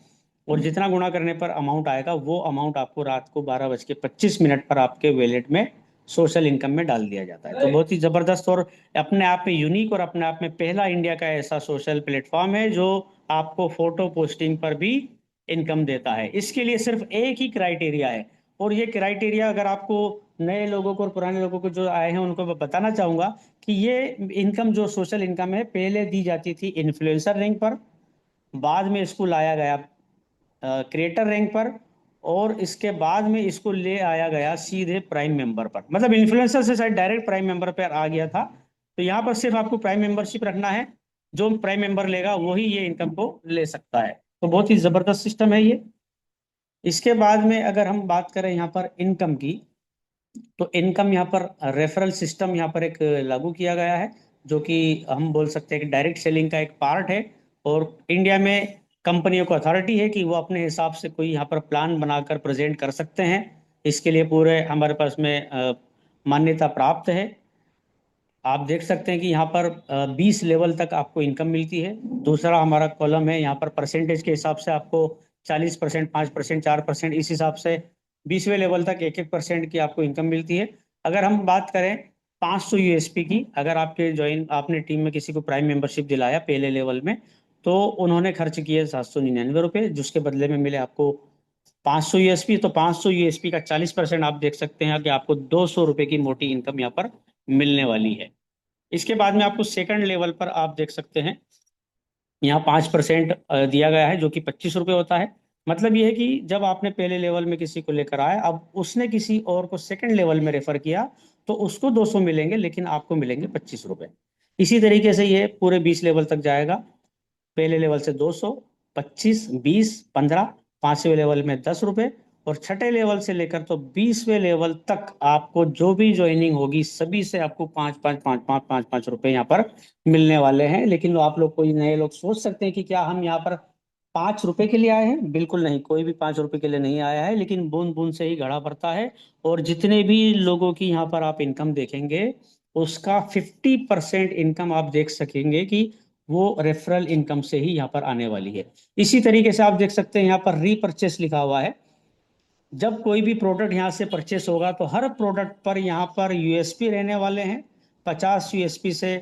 Speaker 1: और जितना गुणा करने पर अमाउंट आएगा वो अमाउंट आपको रात को 12:25 पर आपके वॉलेट में सोशल इनकम में डाल दिया जाता है। तो बहुत ही जबरदस्त और अपने आप में यूनिक और अपने आप में पहला इंडिया का ऐसा सोशल प्लेटफॉर्म है जो आपको फोटो पोस्टिंग पर भी इनकम देता है। इसके लिए सिर्फ एक ही क्राइटेरिया है, और ये क्राइटेरिया अगर आपको नए लोगों को और पुराने लोगों को जो आए हैं उनको मैं बताना चाहूंगा कि ये इनकम जो सोशल इनकम है पहले दी जाती थी इन्फ्लुएंसर रैंक पर, बाद में इसको लाया गया क्रिएटर रैंक पर, और इसके बाद में इसको ले आया गया सीधे प्राइम मेंबर पर। मतलब इन्फ्लुएंसर से शायद डायरेक्ट प्राइम मेंबर पर आ गया था। तो यहाँ पर सिर्फ आपको प्राइम मेंबरशिप रखना है, जो प्राइम मेंबर लेगा वही ये इनकम को ले सकता है। तो बहुत ही जबरदस्त सिस्टम है ये। इसके बाद में अगर हम बात करें यहाँ पर इनकम की, तो इनकम यहाँ पर रेफरल सिस्टम यहाँ पर एक लागू किया गया है, जो कि हम बोल सकते हैं कि डायरेक्ट सेलिंग का एक पार्ट है। और इंडिया में कंपनियों को अथॉरिटी है कि वो अपने हिसाब से कोई यहाँ पर प्लान बनाकर प्रेजेंट कर सकते हैं। इसके लिए पूरे हमारे पास में मान्यता प्राप्त है। आप देख सकते हैं कि यहाँ पर 20 लेवल तक आपको इनकम मिलती है। दूसरा हमारा कॉलम है, यहाँ पर परसेंटेज के हिसाब से आपको 40%, 5%, 4%, इस हिसाब से 20वें लेवल तक 1-1% की आपको इनकम मिलती है। अगर हम बात करें 500 यूएसपी की, अगर आपने टीम में किसी को प्राइम मेंबरशिप दिलाया पहले लेवल में, तो उन्होंने खर्च किए 799 रुपये, जिसके बदले में मिले आपको 500 यूएसपी। तो 500 यूएसपी का 40% आप देख सकते हैं कि आपको 200 रुपये की मोटी इनकम यहाँ पर मिलने वाली है। इसके बाद में आपको सेकंड लेवल पर आप देख सकते हैं, यहाँ 5% दिया गया है, जो कि 25 रुपये होता है। मतलब ये है कि जब आपने पहले लेवल में किसी को लेकर आया, अब उसने किसी और को सेकंड लेवल में रेफर किया, तो उसको 200 मिलेंगे, लेकिन आपको मिलेंगे 25 रुपये। इसी तरीके से ये पूरे 20 लेवल तक जाएगा। पहले लेवल से 200, 25, 20, 15, 5वें लेवल में 10 रुपए, और छठे लेवल से लेकर तो 20वें लेवल तक आपको जो भी ज्वाइनिंग होगी सभी से आपको 5-5 5-5 5-5 रुपए यहाँ पर मिलने वाले हैं। लेकिन आप लोग, कोई नए लोग सोच सकते हैं कि क्या हम यहाँ पर 5 रुपए के लिए आए हैं? बिल्कुल नहीं, कोई भी 5 रुपए के लिए नहीं आया है, लेकिन बूंद बूंद से ही घड़ा भरता है। और जितने भी लोगों की यहाँ पर आप इनकम देखेंगे, उसका 50% इनकम आप देख सकेंगे कि वो रेफरल इनकम से ही यहाँ पर आने वाली है। इसी तरीके से आप देख सकते हैं यहाँ पर रीपरचेस लिखा हुआ है। जब कोई भी प्रोडक्ट यहाँ से परचेस होगा तो हर प्रोडक्ट पर यहाँ पर यूएसपी रहने वाले हैं। 50 यूएसपी से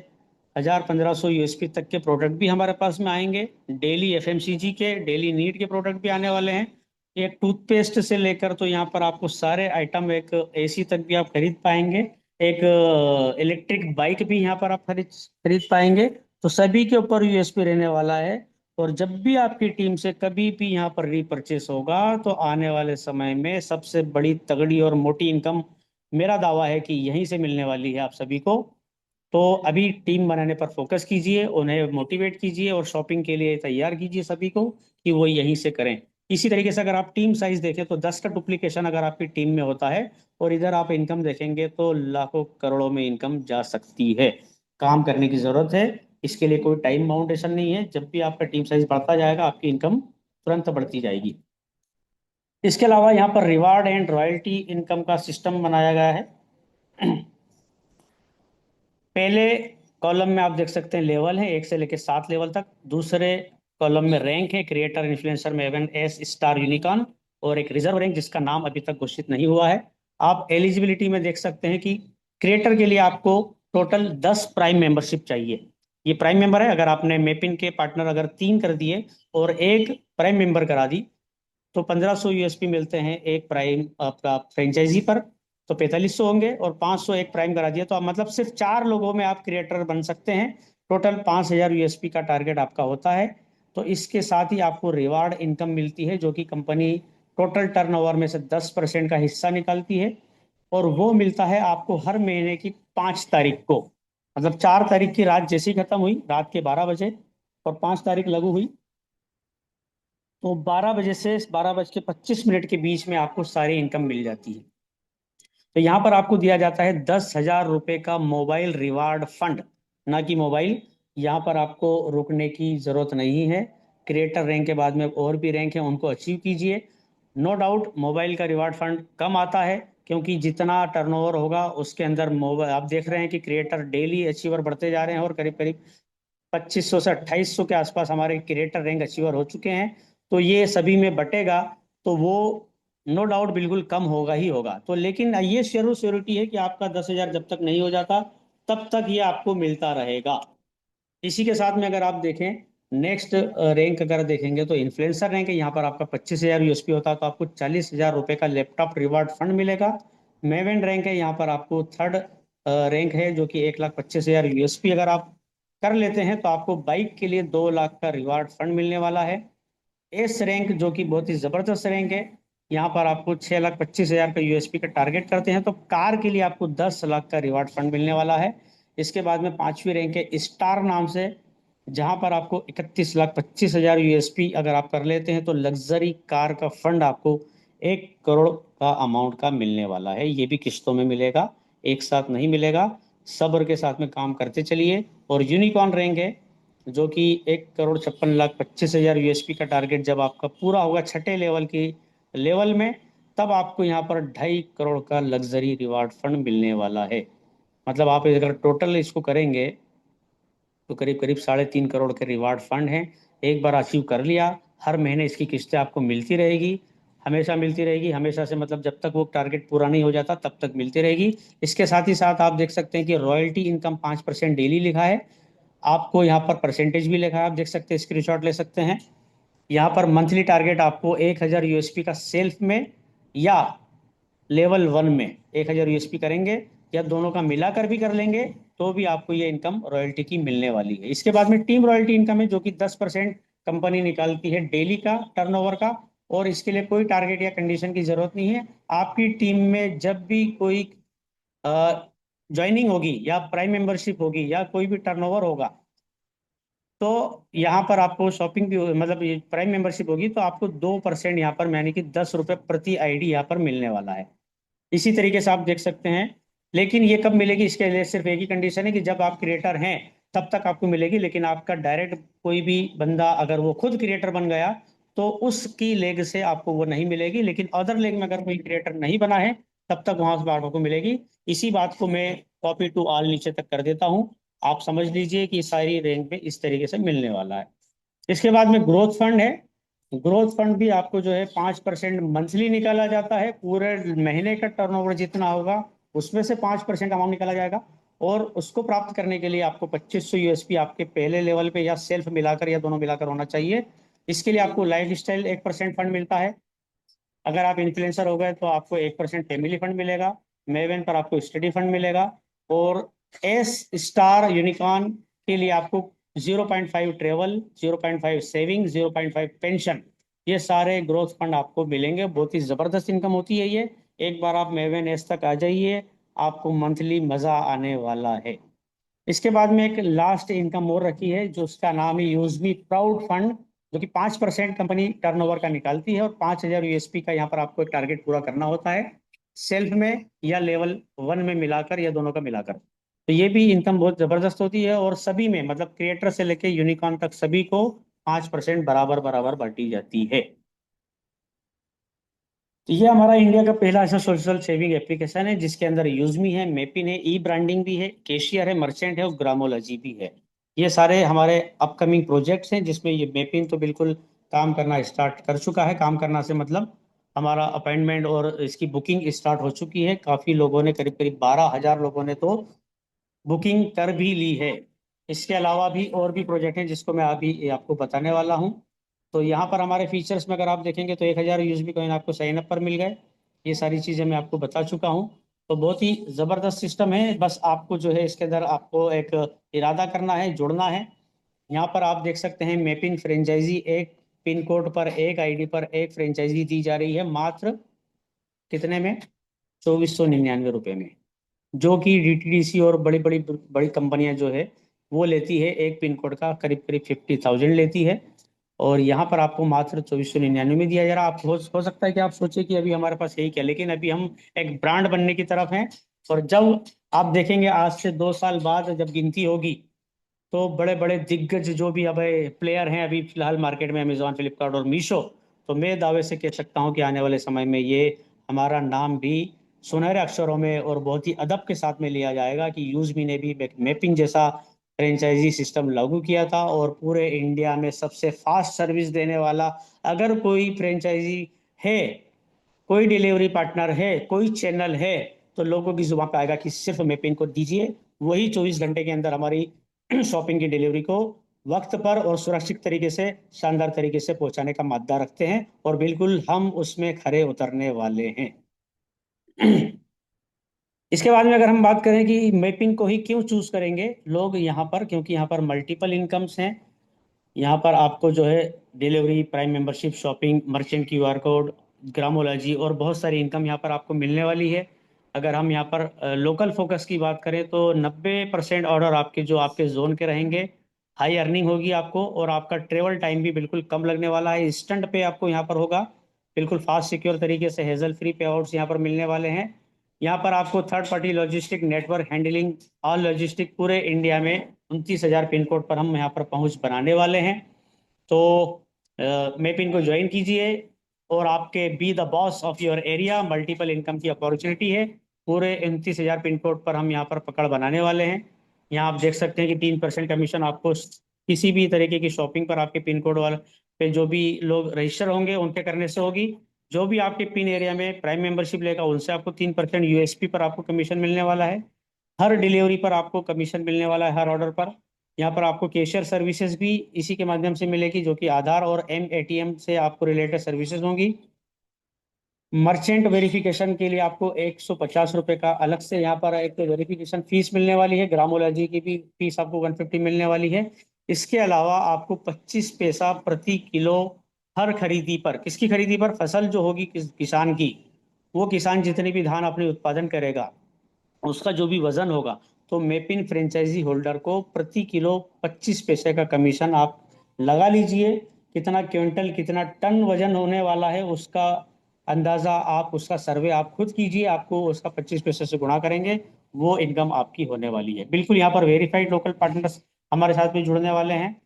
Speaker 1: 1000-1500 यूएसपी तक के प्रोडक्ट भी हमारे पास में आएंगे। डेली एफएमसीजी के, डेली नीड के प्रोडक्ट भी आने वाले हैं। एक टूथपेस्ट से लेकर तो यहाँ पर आपको सारे आइटम, एक एसी तक भी आप खरीद पाएंगे, एक इलेक्ट्रिक बाइक भी यहाँ पर आप खरीद खरीद पाएंगे। तो सभी के ऊपर यूएसपी रहने वाला है। और जब भी आपकी टीम से कभी भी यहाँ पर रीपरचेस होगा, तो आने वाले समय में सबसे बड़ी तगड़ी और मोटी इनकम, मेरा दावा है कि यहीं से मिलने वाली है आप सभी को। तो अभी टीम बनाने पर फोकस कीजिए, उन्हें मोटिवेट कीजिए और शॉपिंग के लिए तैयार कीजिए सभी को कि वो यहीं से करें। इसी तरीके से अगर आप टीम साइज देखें तो 10 का डुप्लीकेशन अगर आपकी टीम में होता है, और इधर आप इनकम देखेंगे तो लाखों करोड़ों में इनकम जा सकती है। काम करने की जरूरत है। इसके लिए कोई टाइम बाउंडेशन नहीं है। जब भी आपका टीम साइज बढ़ता जाएगा, आपकी इनकम तुरंत बढ़ती जाएगी। इसके अलावा यहाँ पर रिवार्ड एंड रॉयल्टी इनकम का सिस्टम बनाया गया है। पहले कॉलम में आप देख सकते हैं लेवल है 1 से लेकर 7 लेवल तक। दूसरे कॉलम में रैंक है, creator, influencer, maven, S, star, unicorn, और एक रिजर्व रैंक जिसका नाम अभी तक घोषित नहीं हुआ है। आप एलिजिबिलिटी में देख सकते हैं कि क्रिएटर के लिए आपको टोटल 10 प्राइम मेंबरशिप चाहिए। ये प्राइम मेंबर है। अगर आपने मेपिन के पार्टनर अगर 3 कर दिए और एक प्राइम मेंबर करा दी तो 1500 यूएसपी मिलते हैं एक प्राइम आपका फ्रेंचाइजी पर। तो 4500 होंगे, और 500 एक प्राइम करा दिया तो आप मतलब सिर्फ 4 लोगों में आप क्रिएटर बन सकते हैं। टोटल 5000 यूएसपी का टारगेट आपका होता है। तो इसके साथ ही आपको रिवार्ड इनकम मिलती है, जो कि कंपनी टोटल टर्नओवर में से 10% का हिस्सा निकालती है। और वो मिलता है आपको हर महीने की 5 तारीख को। मतलब 4 तारीख की रात जैसी खत्म हुई, रात के 12 बजे, और 5 तारीख लागू हुई, तो 12 बजे से 12 बज के 25 मिनट के बीच में आपको सारी इनकम मिल जाती है। तो यहाँ पर आपको दिया जाता है 10,000 रुपए का मोबाइल रिवार्ड फंड, ना कि मोबाइल। यहाँ पर आपको रुकने की जरूरत नहीं है। क्रिएटर रैंक के बाद में और भी रैंक है, उनको अचीव कीजिए। नो डाउट मोबाइल का रिवार्ड फंड कम आता है, क्योंकि जितना टर्नओवर होगा उसके अंदर मोबाइल आप देख रहे हैं कि क्रिएटर डेली अचीवर बढ़ते जा रहे हैं, और करीब करीब 2500 से 2800 के आसपास हमारे क्रिएटर रैंक अचीवर हो चुके हैं। तो ये सभी में बटेगा, तो वो नो डाउट बिल्कुल कम होगा ही होगा। तो लेकिन ये श्योरिटी है कि आपका 10,000 जब तक नहीं हो जाता तब तक ये आपको मिलता रहेगा। इसी के साथ में अगर आप देखें नेक्स्ट रैंक अगर देखेंगे तो इन्फ्लुएंसर रैंक है। यहाँ पर आपका 25,000 यूएसपी होता है, तो आपको 40,000 रुपए का लैपटॉप रिवार्ड फंड मिलेगा। मेवन रैंक है, यहाँ पर आपको थर्ड रैंक है, जो कि 1,25,000 यूएसपी अगर आप कर लेते हैं तो आपको बाइक के लिए 2 लाख का रिवार्ड फंड मिलने वाला है। एस रैंक जो कि बहुत ही जबरदस्त रैंक है, यहाँ पर आपको 6,25,000 का यूएसपी का टारगेट करते हैं, तो कार के लिए आपको 10 लाख का रिवार्ड फंड मिलने वाला है। इसके बाद में 5वीं रैंक है स्टार नाम से, जहां पर आपको 31,25,000 यूएसपी अगर आप कर लेते हैं तो लग्जरी कार का फंड आपको 1 करोड़ का अमाउंट का मिलने वाला है। ये भी किस्तों में मिलेगा, एक साथ नहीं मिलेगा। सब्र के साथ में काम करते चलिए। और यूनिकॉर्न रैंक है, जो कि 1,56,25,000 यूएसपी का टारगेट जब आपका पूरा होगा छठे लेवल की लेवल में, तब आपको यहाँ पर 2.5 करोड़ का लग्जरी रिवार्ड फंड मिलने वाला है। मतलब आप अगर टोटल इसको करेंगे तो करीब करीब 3.5 करोड़ के रिवार्ड फंड हैं। एक बार अचीव कर लिया, हर महीने इसकी किस्तें आपको मिलती रहेगी, हमेशा मिलती रहेगी। हमेशा से मतलब जब तक वो टारगेट पूरा नहीं हो जाता तब तक मिलती रहेगी। इसके साथ ही साथ आप देख सकते हैं कि रॉयल्टी इनकम 5% डेली लिखा है। आपको यहाँ पर परसेंटेज भी लिखा है, आप देख सकते हैं, स्क्रीनशॉट ले सकते हैं। यहाँ पर मंथली टारगेट आपको 1,000 यूएसपी का सेल्फ में या लेवल 1 में 1,000 यूएसपी करेंगे, या दोनों का मिलाकर भी कर लेंगे, तो भी आपको ये इनकम रॉयल्टी की मिलने वाली है। इसके बाद में टीम रॉयल्टी इनकम है, जो कि 10% कंपनी निकालती है डेली का टर्नओवर का। और इसके लिए कोई टारगेट या कंडीशन की जरूरत नहीं है। आपकी टीम में जब भी कोई ज्वाइनिंग होगी या प्राइम मेंबरशिप होगी या कोई भी टर्नओवर होगा, तो यहाँ पर आपको शॉपिंग भी मतलब ये प्राइम मेंबरशिप होगी तो आपको 2% यहाँ पर यानी कि 10 रुपये प्रति आईडी यहाँ पर मिलने वाला है। इसी तरीके से आप देख सकते हैं। लेकिन ये कब मिलेगी, इसके लिए सिर्फ एक ही कंडीशन है कि जब आप क्रिएटर हैं तब तक आपको मिलेगी। लेकिन आपका डायरेक्ट कोई भी बंदा अगर वो खुद क्रिएटर बन गया तो उसकी लेग से आपको वो नहीं मिलेगी। लेकिन अदर लेग में अगर कोई क्रिएटर नहीं बना है तब तक वहां से आपको मिलेगी। इसी बात को मैं कॉपी टू ऑल नीचे तक कर देता हूँ। आप समझ लीजिए कि सारी रेंज में इस तरीके से मिलने वाला है। इसके बाद में ग्रोथ फंड है। ग्रोथ फंड भी आपको जो है 5% मंथली निकाला जाता है। पूरे महीने का टर्नओवर जितना होगा उसमें से 5% अमाउंट निकाला जाएगा। और उसको प्राप्त करने के लिए आपको 2500 यूएसपी आपके पहले लेवल पे या सेल्फ मिलाकर या दोनों मिलाकर होना चाहिए। इसके लिए आपको लाइफ स्टाइल 1% फंड मिलता है। अगर आप इन्फ्लुएंसर हो गए तो आपको 1% फैमिली फंड मिलेगा। मेवन पर आपको स्टडी फंड मिलेगा। और एस स्टार यूनिकॉर्न के लिए आपको 0.5 ट्रेवल, 0.5 सेविंग, 0.5 पेंशन, ये सारे ग्रोथ फंड आपको मिलेंगे। बहुत ही जबरदस्त इनकम होती है ये। एक बार आप मेवन एस तक आ जाइए, आपको मंथली मजा आने वाला है। इसके बाद में एक लास्ट इनकम और रखी है, जो उसका नाम है यूज मी प्राउड फंड, जो कि 5% कंपनी टर्नओवर का निकालती है। और 5,000 यूएसपी का यहाँ पर आपको एक टारगेट पूरा करना होता है, सेल्फ में या लेवल 1 में मिलाकर या दोनों का मिलाकर। तो ये भी इनकम बहुत जबरदस्त होती है, और सभी में मतलब क्रिएटर से लेके यूनिकॉर्न तक सभी को 5% बराबर बराबर बांटी जाती है। तो ये हमारा इंडिया का पहला ऐसा सोशल सेविंग एप्लीकेशन है जिसके अंदर यूजमी है, मेपिन है, ई ब्रांडिंग भी है, केशियर है, मर्चेंट है और ग्रामोलॉजी भी है। ये सारे हमारे अपकमिंग प्रोजेक्ट्स हैं जिसमें ये मेपिन तो बिल्कुल काम करना स्टार्ट कर चुका है। काम करना से मतलब हमारा अपॉइंटमेंट और इसकी बुकिंग स्टार्ट हो चुकी है। काफ़ी लोगों ने, करीब करीब 12,000 लोगों ने तो बुकिंग कर भी ली है। इसके अलावा भी और भी प्रोजेक्ट हैं जिसको मैं अभी आपको बताने वाला हूँ। तो यहाँ पर हमारे फीचर्स में अगर आप देखेंगे तो 1,000 यूएसबी कॉइन आपको साइन अप पर मिल गए। ये सारी चीज़ें मैं आपको बता चुका हूँ। तो बहुत ही ज़बरदस्त सिस्टम है। बस आपको जो है इसके अंदर आपको एक इरादा करना है, जुड़ना है। यहाँ पर आप देख सकते हैं मेपिन फ्रेंचाइजी, एक पिन कोड पर एक आईडी पर एक फ्रेंचाइजी दी जा रही है, मात्र कितने में? 2,499 रुपये में। जो कि डीटीडीसी और बड़ी बड़ी बड़ी कंपनियां जो है वो लेती है एक पिन कोड का करीब करीब 50,000 लेती है। और यहाँ पर आपको मात्र 2,499 में दिया जा रहा है। आप हो सकता है कि आप सोचे कि अभी हमारे पास यही क्या, लेकिन अभी हम एक ब्रांड बनने की तरफ हैं। और जब आप देखेंगे आज से 2 साल बाद जब गिनती होगी तो बड़े बड़े दिग्गज जो भी अब प्लेयर हैं अभी फिलहाल मार्केट में, अमेजोन, फ्लिपकार्ट और मीशो, तो मैं दावे से कह सकता हूं कि आने वाले समय में ये हमारा नाम भी सुनहरे अक्षरों में और बहुत ही अदब के साथ में लिया जाएगा कि यूजमी ने भी मैपिंग जैसा फ्रेंचाइजी सिस्टम लागू किया था और पूरे इंडिया में सबसे फास्ट सर्विस देने वाला अगर कोई फ्रेंचाइजी है, कोई डिलीवरी पार्टनर है, कोई चैनल है, तो लोगों की जुबान पे आएगा कि सिर्फ मेपिन को दीजिए। वही 24 घंटे के अंदर हमारी शॉपिंग की डिलीवरी को वक्त पर और सुरक्षित तरीके से, शानदार तरीके से पहुंचाने का मादा रखते हैं और बिल्कुल हम उसमें खरे उतरने वाले हैं। इसके बाद में अगर हम बात करें कि मैपिंग को ही क्यों चूज करेंगे लोग यहाँ पर, क्योंकि यहाँ पर मल्टीपल इनकम्स हैं। यहाँ पर आपको जो है delivery, prime membership, shopping, merchant QR code, ग्रामोलॉजी और बहुत सारी इनकम यहाँ पर आपको मिलने वाली है। अगर हम यहाँ पर लोकल फोकस की बात करें तो 90% ऑर्डर आपके जो आपके जोन के रहेंगे। हाई अर्निंग होगी आपको और आपका ट्रेवल टाइम भी बिल्कुल कम लगने वाला है। इंस्टेंट पे आपको यहाँ पर होगा, बिल्कुल फास्ट सिक्योर तरीके से हेजल फ्री पे आउट्स यहाँ पर मिलने वाले हैं। यहाँ पर आपको third party logistic network handling, all logistic पूरे इंडिया में 29,000 पिन कोड पर हम यहाँ पर पहुँच बनाने वाले हैं। तो मेप इनको ज्वाइन कीजिए और आपके be the boss of your area, multiple income की अपॉर्चुनिटी है। पूरे 29,000 पिन कोड पर हम यहाँ पर पकड़ बनाने वाले हैं। यहाँ आप देख सकते हैं कि 3% कमीशन आपको किसी भी तरीके की शॉपिंग पर आपके पिन कोड वाले पे जो भी लोग रजिस्टर होंगे उनके करने से होगी। जो भी आपके पिन एरिया में प्राइम मेंबरशिप लेगा उनसे आपको 3% यूएसपी पर आपको कमीशन मिलने वाला है। हर डिलीवरी पर आपको कमीशन मिलने वाला है, हर ऑर्डर पर। यहाँ पर आपको कैशियर सर्विसेज भी इसी के माध्यम से मिलेगी, जो कि आधार और एम एटीएम से आपको रिलेटेड सर्विसेज होंगी। मर्चेंट वेरिफिकेशन के लिए आपको 150 रुपये का अलग से यहाँ पर एक वेरिफिकेशन फीस मिलने वाली है। ग्रामोलॉजी की भी फीस आपको 150 मिलने वाली है। इसके अलावा आपको 25 पैसा प्रति किलो हर खरीदी पर, किसकी खरीदी पर? फसल जो होगी किसान की, वो किसान जितने भी धान अपने उत्पादन करेगा उसका जो भी वजन होगा, तो मेपिन फ्रेंचाइजी होल्डर को प्रति किलो 25 पैसे का कमीशन आप लगा लीजिए। कितना क्विंटल, कितना टन वजन होने वाला है उसका अंदाजा आप, उसका सर्वे आप खुद कीजिए। आपको उसका 25 पैसे से गुणा करेंगे, वो इनकम आपकी होने वाली है। बिल्कुल यहाँ पर वेरीफाइड लोकल पार्टनर्स हमारे साथ में जुड़ने वाले हैं।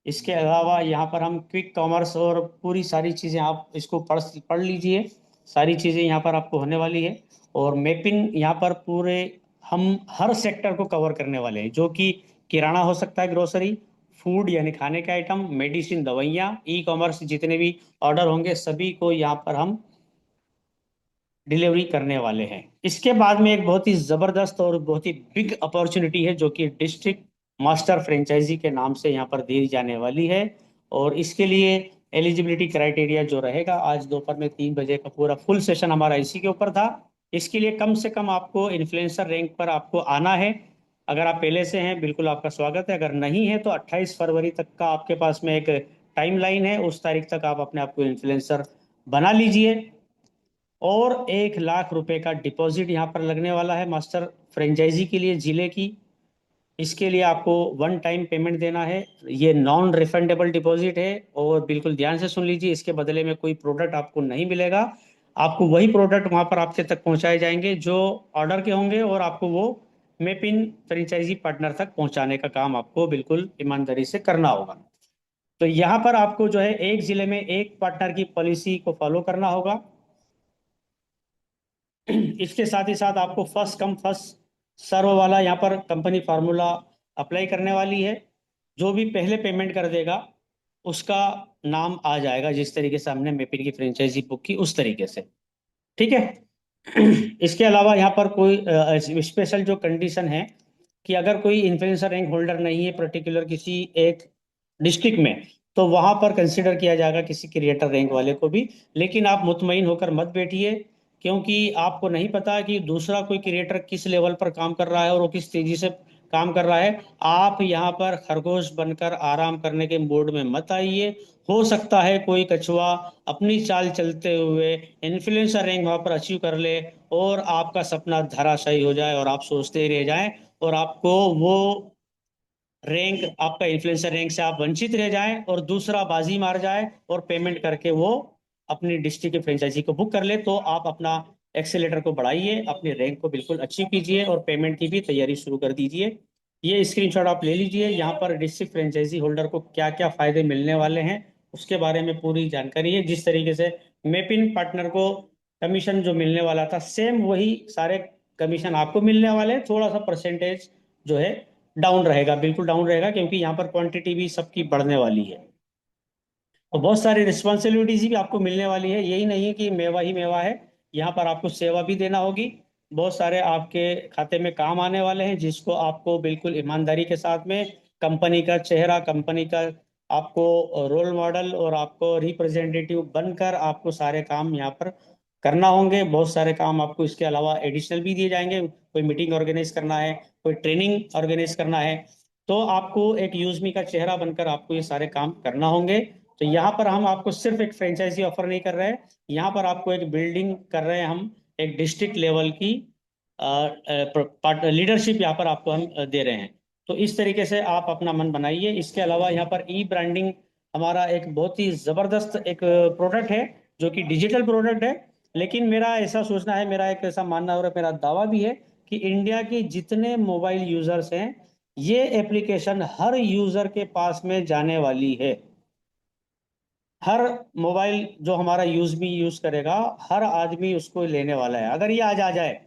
Speaker 1: इसके अलावा यहाँ पर हम क्विक कॉमर्स और पूरी सारी चीज़ें, आप इसको पढ़ पढ़ लीजिए, सारी चीज़ें यहाँ पर आपको होने वाली है। और मेपिन यहाँ पर पूरे हम हर सेक्टर को कवर करने वाले हैं, जो कि किराना हो सकता है, ग्रोसरी, फूड यानी खाने के आइटम, मेडिसिन, दवाइयाँ, ई कॉमर्स, जितने भी ऑर्डर होंगे सभी को यहाँ पर हम डिलीवरी करने वाले हैं। इसके बाद में एक बहुत ही ज़बरदस्त और बहुत ही बिग अपॉर्चुनिटी है जो कि डिस्ट्रिक्ट मास्टर फ्रेंचाइजी के नाम से यहाँ पर दी जाने वाली है। और इसके लिए एलिजिबिलिटी क्राइटेरिया जो रहेगा, आज दोपहर में 3 बजे का पूरा फुल सेशन हमारा इसी के ऊपर था। इसके लिए कम से कम आपको इन्फ्लुएंसर रैंक पर आपको आना है। अगर आप पहले से हैं बिल्कुल आपका स्वागत है, अगर नहीं है तो 28 फरवरी तक का आपके पास में एक टाइम लाइन है, उस तारीख तक आप अपने आप को इन्फ्लुएंसर बना लीजिए। और 1,00,000 रुपए का डिपॉजिट यहाँ पर लगने वाला है मास्टर फ्रेंचाइजी के लिए जिले की। इसके लिए आपको वन टाइम पेमेंट देना है। ये नॉन रिफंडेबल डिपॉजिट है और बिल्कुल ध्यान से सुन लीजिए, इसके बदले में कोई प्रोडक्ट आपको नहीं मिलेगा। आपको वही प्रोडक्ट वहां पर आपके तक पहुंचाए जाएंगे जो ऑर्डर के होंगे और आपको वो मेपिन फ्रेंचाइजी पार्टनर तक पहुंचाने का काम आपको बिल्कुल ईमानदारी से करना होगा। तो यहाँ पर आपको जो है एक जिले में एक पार्टनर की पॉलिसी को फॉलो करना होगा। इसके साथ ही साथ आपको फर्स्ट कम फर्स्ट सर्व वाला यहाँ पर कंपनी फार्मूला अप्लाई करने वाली है। जो भी पहले पेमेंट कर देगा उसका नाम आ जाएगा, जिस तरीके से हमने मेपिन की फ्रेंचाइजी बुक की उस तरीके से। ठीक है। इसके अलावा यहाँ पर कोई स्पेशल जो कंडीशन है कि अगर कोई इन्फ्लुएंसर रैंक होल्डर नहीं है पर्टिकुलर किसी एक डिस्ट्रिक्ट में, तो वहां पर कंसिडर किया जाएगा किसी क्रिएटर रैंक वाले को भी। लेकिन आप मुतमईन होकर मत बैठिए, क्योंकि आपको नहीं पता कि दूसरा कोई क्रिएटर किस लेवल पर काम कर रहा है और वो किस तेजी से काम कर रहा है। आप यहाँ पर खरगोश बनकर आराम करने के मूड में मत आइए। हो सकता है कोई कछुआ अपनी चाल चलते हुए इन्फ्लुएंसर रैंक वहां पर अचीव कर ले और आपका सपना धराशायी हो जाए और आप सोचते ही रह जाएं और आपको वो रैंक, आपका इन्फ्लुएंसर रैंक से आप वंचित रह जाएं और दूसरा बाजी मार जाए और पेमेंट करके वो अपनी डिस्ट्रिक्ट की फ्रेंचाइजी को बुक कर ले। तो आप अपना एक्सेलेटर को बढ़ाइए, अपनी रैंक को बिल्कुल अचीव कीजिए और पेमेंट की भी तैयारी शुरू कर दीजिए। ये स्क्रीनशॉट आप ले लीजिए। यहाँ पर डिस्ट्रिक्ट फ्रेंचाइजी होल्डर को क्या क्या फायदे मिलने वाले हैं उसके बारे में पूरी जानकारी है। जिस तरीके से मेपिन पार्टनर को कमीशन जो मिलने वाला था, सेम वही सारे कमीशन आपको मिलने वाले हैं। थोड़ा सा परसेंटेज जो है डाउन रहेगा, बिल्कुल डाउन रहेगा, क्योंकि यहाँ पर क्वांटिटी भी सबकी बढ़ने वाली है। तो बहुत सारी रिस्पॉन्सिबिलिटीज भी आपको मिलने वाली है। यही नहीं है कि मेवा ही मेवा है, यहाँ पर आपको सेवा भी देना होगी। बहुत सारे आपके खाते में काम आने वाले हैं, जिसको आपको बिल्कुल ईमानदारी के साथ में कंपनी का चेहरा, कंपनी का आपको रोल मॉडल और आपको रिप्रेजेंटेटिव बनकर आपको सारे काम यहाँ पर करना होंगे। बहुत सारे काम आपको इसके अलावा एडिशनल भी दिए जाएंगे। कोई मीटिंग ऑर्गेनाइज करना है, कोई ट्रेनिंग ऑर्गेनाइज करना है, तो आपको एक यूजमी का चेहरा बनकर आपको ये सारे काम करना होंगे। तो यहाँ पर हम आपको सिर्फ एक फ्रेंचाइजी ऑफर नहीं कर रहे हैं, यहाँ पर आपको एक बिल्डिंग कर रहे हैं हम, एक डिस्ट्रिक्ट लेवल की लीडरशिप यहाँ पर आपको हम दे रहे हैं। तो इस तरीके से आप अपना मन बनाइए। इसके अलावा यहाँ पर ई ब्रांडिंग हमारा एक बहुत ही जबरदस्त एक प्रोडक्ट है, जो कि डिजिटल प्रोडक्ट है। लेकिन मेरा ऐसा सोचना है, मेरा एक ऐसा मानना और मेरा दावा भी है कि इंडिया के जितने मोबाइल यूजर्स हैं, ये एप्लीकेशन हर यूजर के पास में जाने वाली है। हर मोबाइल जो हमारा यूज करेगा, हर आदमी उसको लेने वाला है। अगर ये आज आ जाए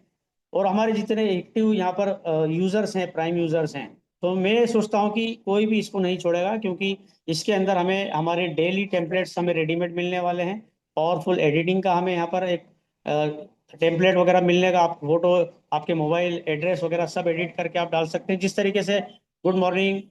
Speaker 1: और हमारे जितने एक्टिव यहाँ पर यूजर्स हैं, प्राइम यूजर्स हैं, तो मैं सोचता हूँ कि कोई भी इसको नहीं छोड़ेगा, क्योंकि इसके अंदर हमें हमारे डेली टेम्पलेट्स हमें रेडीमेड मिलने वाले हैं। पावरफुल एडिटिंग का हमें यहाँ पर एक टेम्पलेट वगैरह मिलने का, आप फोटो, आपके मोबाइल एड्रेस वगैरह सब एडिट करके आप डाल सकते हैं जिस तरीके से। गुड मॉर्निंग,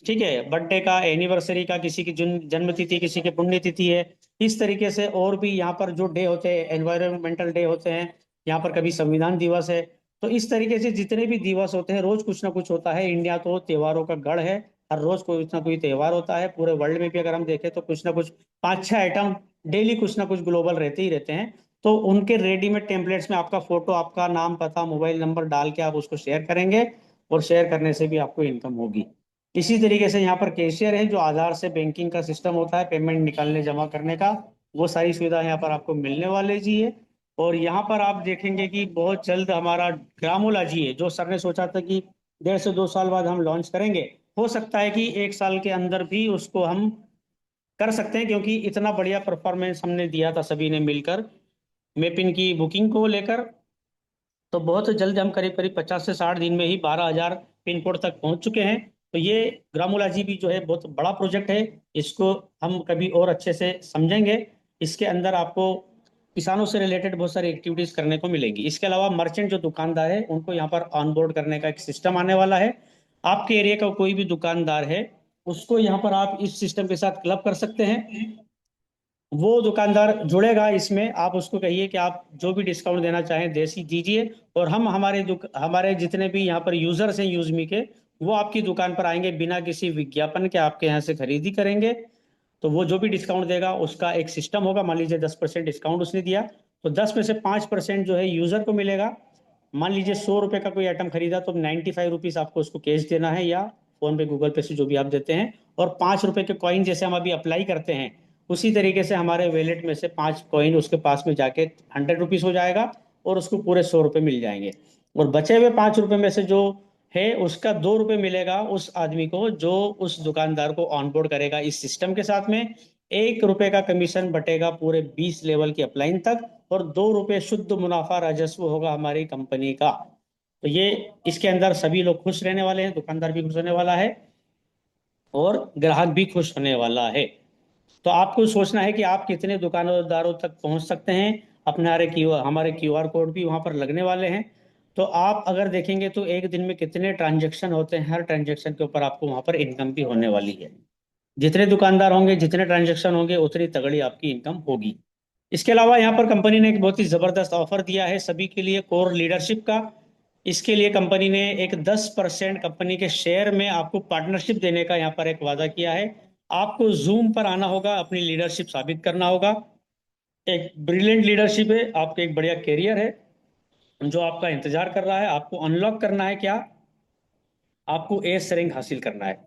Speaker 1: ठीक है, बर्थडे का, एनिवर्सरी का, किसी की जन्म तिथि, किसी की पुण्य तिथि है, इस तरीके से। और भी यहाँ पर जो डे होते हैं, एनवायरमेंटल डे होते हैं, यहाँ पर कभी संविधान दिवस है। तो इस तरीके से जितने भी दिवस होते हैं, रोज कुछ ना कुछ होता है। इंडिया तो त्योहारों का गढ़ है, हर रोज कोई ना कोई त्योहार होता है। पूरे वर्ल्ड में भी अगर हम देखें तो कुछ ना कुछ 5-6 आइटम डेली कुछ ना कुछ ग्लोबल रहते ही रहते हैं। तो उनके रेडीमेड टेम्पलेट्स में आपका फोटो, आपका नाम, पता, मोबाइल नंबर डाल के आप उसको शेयर करेंगे और शेयर करने से भी आपको इनकम होगी। इसी तरीके से यहाँ पर कैशियर है, जो आधार से बैंकिंग का सिस्टम होता है, पेमेंट निकालने जमा करने का, वो सारी सुविधा यहाँ पर आपको मिलने वाले जी है। और यहाँ पर आप देखेंगे कि बहुत जल्द हमारा ग्रामोला जी है, जो सर ने सोचा था कि 1.5 से 2 साल बाद हम लॉन्च करेंगे, हो सकता है कि 1 साल के अंदर भी उसको हम कर सकते हैं, क्योंकि इतना बढ़िया परफॉर्मेंस हमने दिया था सभी ने मिलकर मेपिन की बुकिंग को लेकर। तो बहुत जल्द हम करीब करीब 50 से 60 दिन में ही 12,000 पिन कोड तक पहुंच चुके हैं। तो ये ग्रामोला जी भी जो है बहुत बड़ा प्रोजेक्ट है, इसको हम कभी और अच्छे से समझेंगे। इसके अंदर आपको किसानों से रिलेटेड बहुत सारी एक्टिविटीज करने को मिलेंगी। इसके अलावा मर्चेंट जो दुकानदार है, उनको यहाँ पर ऑनबोर्ड करने का एक सिस्टम आने वाला है। आपके एरिया का कोई भी दुकानदार है, उसको यहाँ पर आप इस सिस्टम के साथ क्लब कर सकते हैं। वो दुकानदार जुड़ेगा इसमें, आप उसको कहिए कि आप जो भी डिस्काउंट देना चाहें देसी दीजिए, और हम हमारे जितने भी यहाँ पर यूजर्स हैं यूजमी के, वो आपकी दुकान पर आएंगे, बिना किसी विज्ञापन के आपके यहाँ से खरीदी करेंगे। तो वो जो भी डिस्काउंट देगा उसका एक सिस्टम होगा। मान लीजिए 10% डिस्काउंट उसने दिया, तो 10 में से 5% जो है यूजर को मिलेगा। मान लीजिए 100 रुपए का कोई आइटम खरीदा, तो 95 रुपीज आपको उसको कैश देना है, या फोन पे, गूगल पे से जो भी आप देते हैं। और 5 रुपए के कॉइन जैसे हम अभी अप्लाई करते हैं, उसी तरीके से हमारे वैलेट में से 5 कॉइन उसके पास में जाके 100 रुपीज हो जाएगा, और उसको पूरे 100 रुपये मिल जाएंगे। और बचे हुए 5 रुपए में से जो है, उसका 2 रुपये मिलेगा उस आदमी को जो उस दुकानदार को ऑनबोर्ड करेगा इस सिस्टम के साथ में। ₹1 का कमीशन बटेगा पूरे 20 लेवल की अपलाइन तक, और ₹2 शुद्ध मुनाफा राजस्व होगा हमारी कंपनी का। तो ये इसके अंदर सभी लोग खुश रहने वाले हैं, दुकानदार भी खुश होने वाला है और ग्राहक भी खुश होने वाला है। तो आपको सोचना है कि आप कितने दुकानदारों तक पहुंच सकते हैं। अपने हमारे QR कोड भी वहां पर लगने वाले हैं। तो आप अगर देखेंगे तो एक दिन में कितने ट्रांजैक्शन होते हैं, हर ट्रांजैक्शन के ऊपर आपको वहां पर इनकम भी होने वाली है। जितने दुकानदार होंगे, जितने ट्रांजैक्शन होंगे, उतनी तगड़ी आपकी इनकम होगी। इसके अलावा यहाँ पर कंपनी ने एक बहुत ही जबरदस्त ऑफर दिया है सभी के लिए, कोर लीडरशिप का। इसके लिए कंपनी ने एक 10% कंपनी के शेयर में आपको पार्टनरशिप देने का यहाँ पर एक वादा किया है। आपको जूम पर आना होगा, अपनी लीडरशिप साबित करना होगा। एक ब्रिलियंट लीडरशिप है, आपका एक बढ़िया कैरियर है जो आपका इंतजार कर रहा है। आपको अनलॉक करना है क्या? आपको एस रैंक हासिल करना है,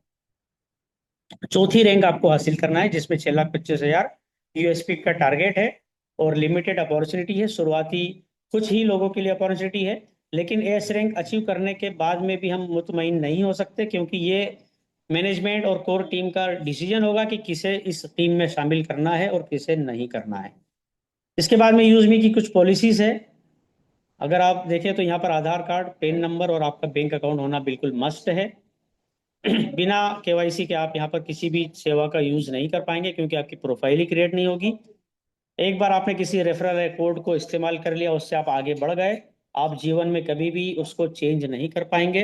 Speaker 1: चौथी रैंक आपको हासिल करना है, जिसमें 6,25,000 USP का टारगेट है। और लिमिटेड अपॉर्चुनिटी है, शुरुआती कुछ ही लोगों के लिए अपॉर्चुनिटी है। लेकिन एस रैंक अचीव करने के बाद में भी हम मुतमईन नहीं हो सकते, क्योंकि ये मैनेजमेंट और कोर टीम का डिसीजन होगा कि किसे इस टीम में शामिल करना है और किसे नहीं करना है। इसके बाद में यूजमी की कुछ पॉलिसीज है। अगर आप देखें तो यहाँ पर आधार कार्ड, पैन नंबर और आपका बैंक अकाउंट होना बिल्कुल मस्ट है। बिना KYC के आप यहाँ पर किसी भी सेवा का यूज नहीं कर पाएंगे, क्योंकि आपकी प्रोफाइल ही क्रिएट नहीं होगी। एक बार आपने किसी रेफरल कोड को इस्तेमाल कर लिया, उससे आप आगे बढ़ गए, आप जीवन में कभी भी उसको चेंज नहीं कर पाएंगे।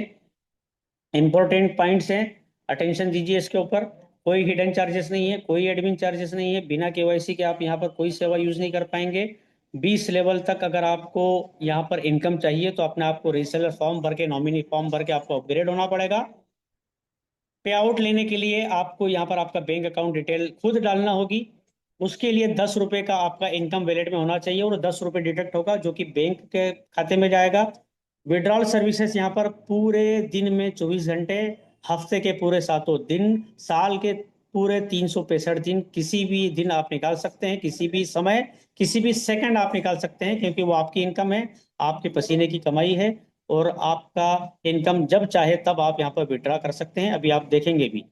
Speaker 1: इंपॉर्टेंट पॉइंट्स हैं, अटेंशन दीजिए इसके ऊपर। कोई हिडन चार्जेस नहीं है, कोई एडमिन चार्जेस नहीं है। बिना KYC के आप यहाँ पर कोई सेवा यूज नहीं कर पाएंगे। 20 लेवल तक अगर आपको यहाँ पर इनकम चाहिए तो अपने आप को रीसेलर फॉर्म भर के, नॉमिनी फॉर्म भर के आपको अपग्रेड होना पड़ेगा। पे आउट लेने के लिए आपको यहाँ पर आपका बैंक अकाउंट डिटेल खुद डालना होगी। उसके लिए ₹10 का आपका इनकम वैलेट में होना चाहिए, और ₹10 डिडक्ट होगा जो कि बैंक के खाते में जाएगा। विड्रॉल सर्विसेज यहाँ पर पूरे दिन में 24 घंटे, हफ्ते के पूरे 7 दिन, साल के पूरे 365 दिन, किसी भी दिन आप निकाल सकते हैं, किसी भी समय, किसी भी सेकंड आप निकाल सकते हैं, क्योंकि वो आपकी इनकम है, आपके पसीने की कमाई है। और आपका इनकम जब चाहे तब आप यहाँ पर विड्रॉ कर सकते हैं। अभी आप देखेंगे भी,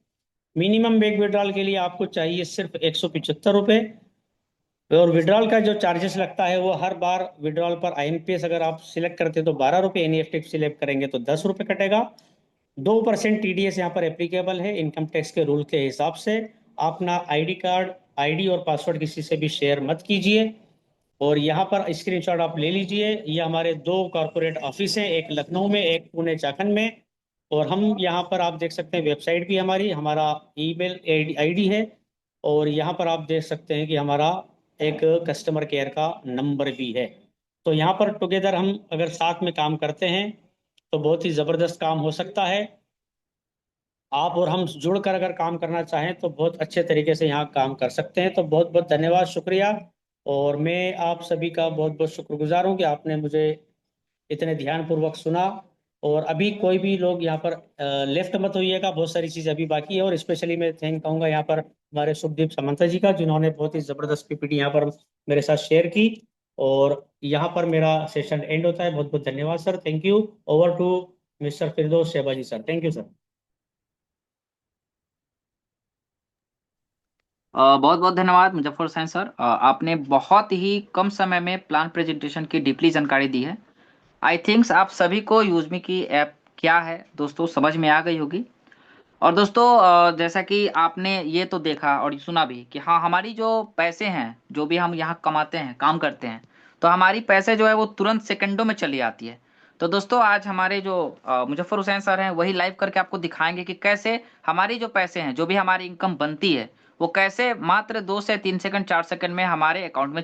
Speaker 1: मिनिमम बैंक विड्रॉल के लिए आपको चाहिए सिर्फ ₹175। और विड्रॉल का जो चार्जेस लगता है वो हर बार विड्रॉल पर IMPS अगर आप सिलेक्ट करते हैं तो ₹12, NEFT सिलेक्ट करेंगे तो ₹10 कटेगा। 2% TDS यहाँ पर एप्लीकेबल है इनकम टैक्स के रूल के हिसाब से। अपना ID कार्ड, ID और पासवर्ड किसी से भी शेयर मत कीजिए। और यहाँ पर स्क्रीनशॉट आप ले लीजिए। ये हमारे 2 कॉर्पोरेट ऑफिस हैं, एक लखनऊ में, एक पुणे चाकन में। और हम यहाँ पर आप देख सकते हैं वेबसाइट भी हमारी, हमारा ईमेल ID है। और यहाँ पर आप देख सकते हैं कि हमारा एक कस्टमर केयर का नंबर भी है। तो यहाँ पर टुगेदर हम अगर साथ में काम करते हैं तो बहुत ही ज़बरदस्त काम हो सकता है। आप और हम जुड़कर अगर काम करना चाहें तो बहुत अच्छे तरीके से यहाँ काम कर सकते हैं। तो बहुत बहुत धन्यवाद, शुक्रिया। और मैं आप सभी का बहुत बहुत शुक्रगुजार हूँ कि आपने मुझे इतने ध्यानपूर्वक सुना। और अभी कोई भी लोग यहाँ पर लेफ्ट मत होइएगा, बहुत सारी चीज़ अभी बाकी है। और स्पेशली मैं थैंक कहूँगा यहाँ पर हमारे शुभदीप सामंता जी का, जिन्होंने बहुत ही ज़बरदस्त PPT यहाँ पर मेरे साथ शेयर की। और यहाँ पर मेरा सेशन एंड होता है। बहुत बहुत धन्यवाद सर, thank you. Over to mister Firdaus Shahbazi sir, thank you sir.
Speaker 2: बहुत बहुत धन्यवाद मुजफ्फर हुसैन सर। आपने बहुत ही कम समय में प्लान प्रेजेंटेशन की डीपली जानकारी दी है। आई थिंक्स आप सभी को यूजमी की ऐप क्या है दोस्तों समझ में आ गई होगी। और दोस्तों जैसा कि आपने ये तो देखा और सुना भी कि हाँ हमारी जो पैसे हैं जो भी हम यहाँ कमाते हैं काम करते हैं तो हमारी पैसे जो है वो तुरंत सेकंडों में चली आती है। तो दोस्तों आज हमारे जो मुजफ्फर हुसैन सर हैं वही लाइव करके आपको दिखाएंगे कि कैसे हमारी जो पैसे हैं जो भी हमारी इनकम बनती है वो कैसे मात्र 2 से 3 सेकंड 4 सेकंड में हमारे अकाउंट में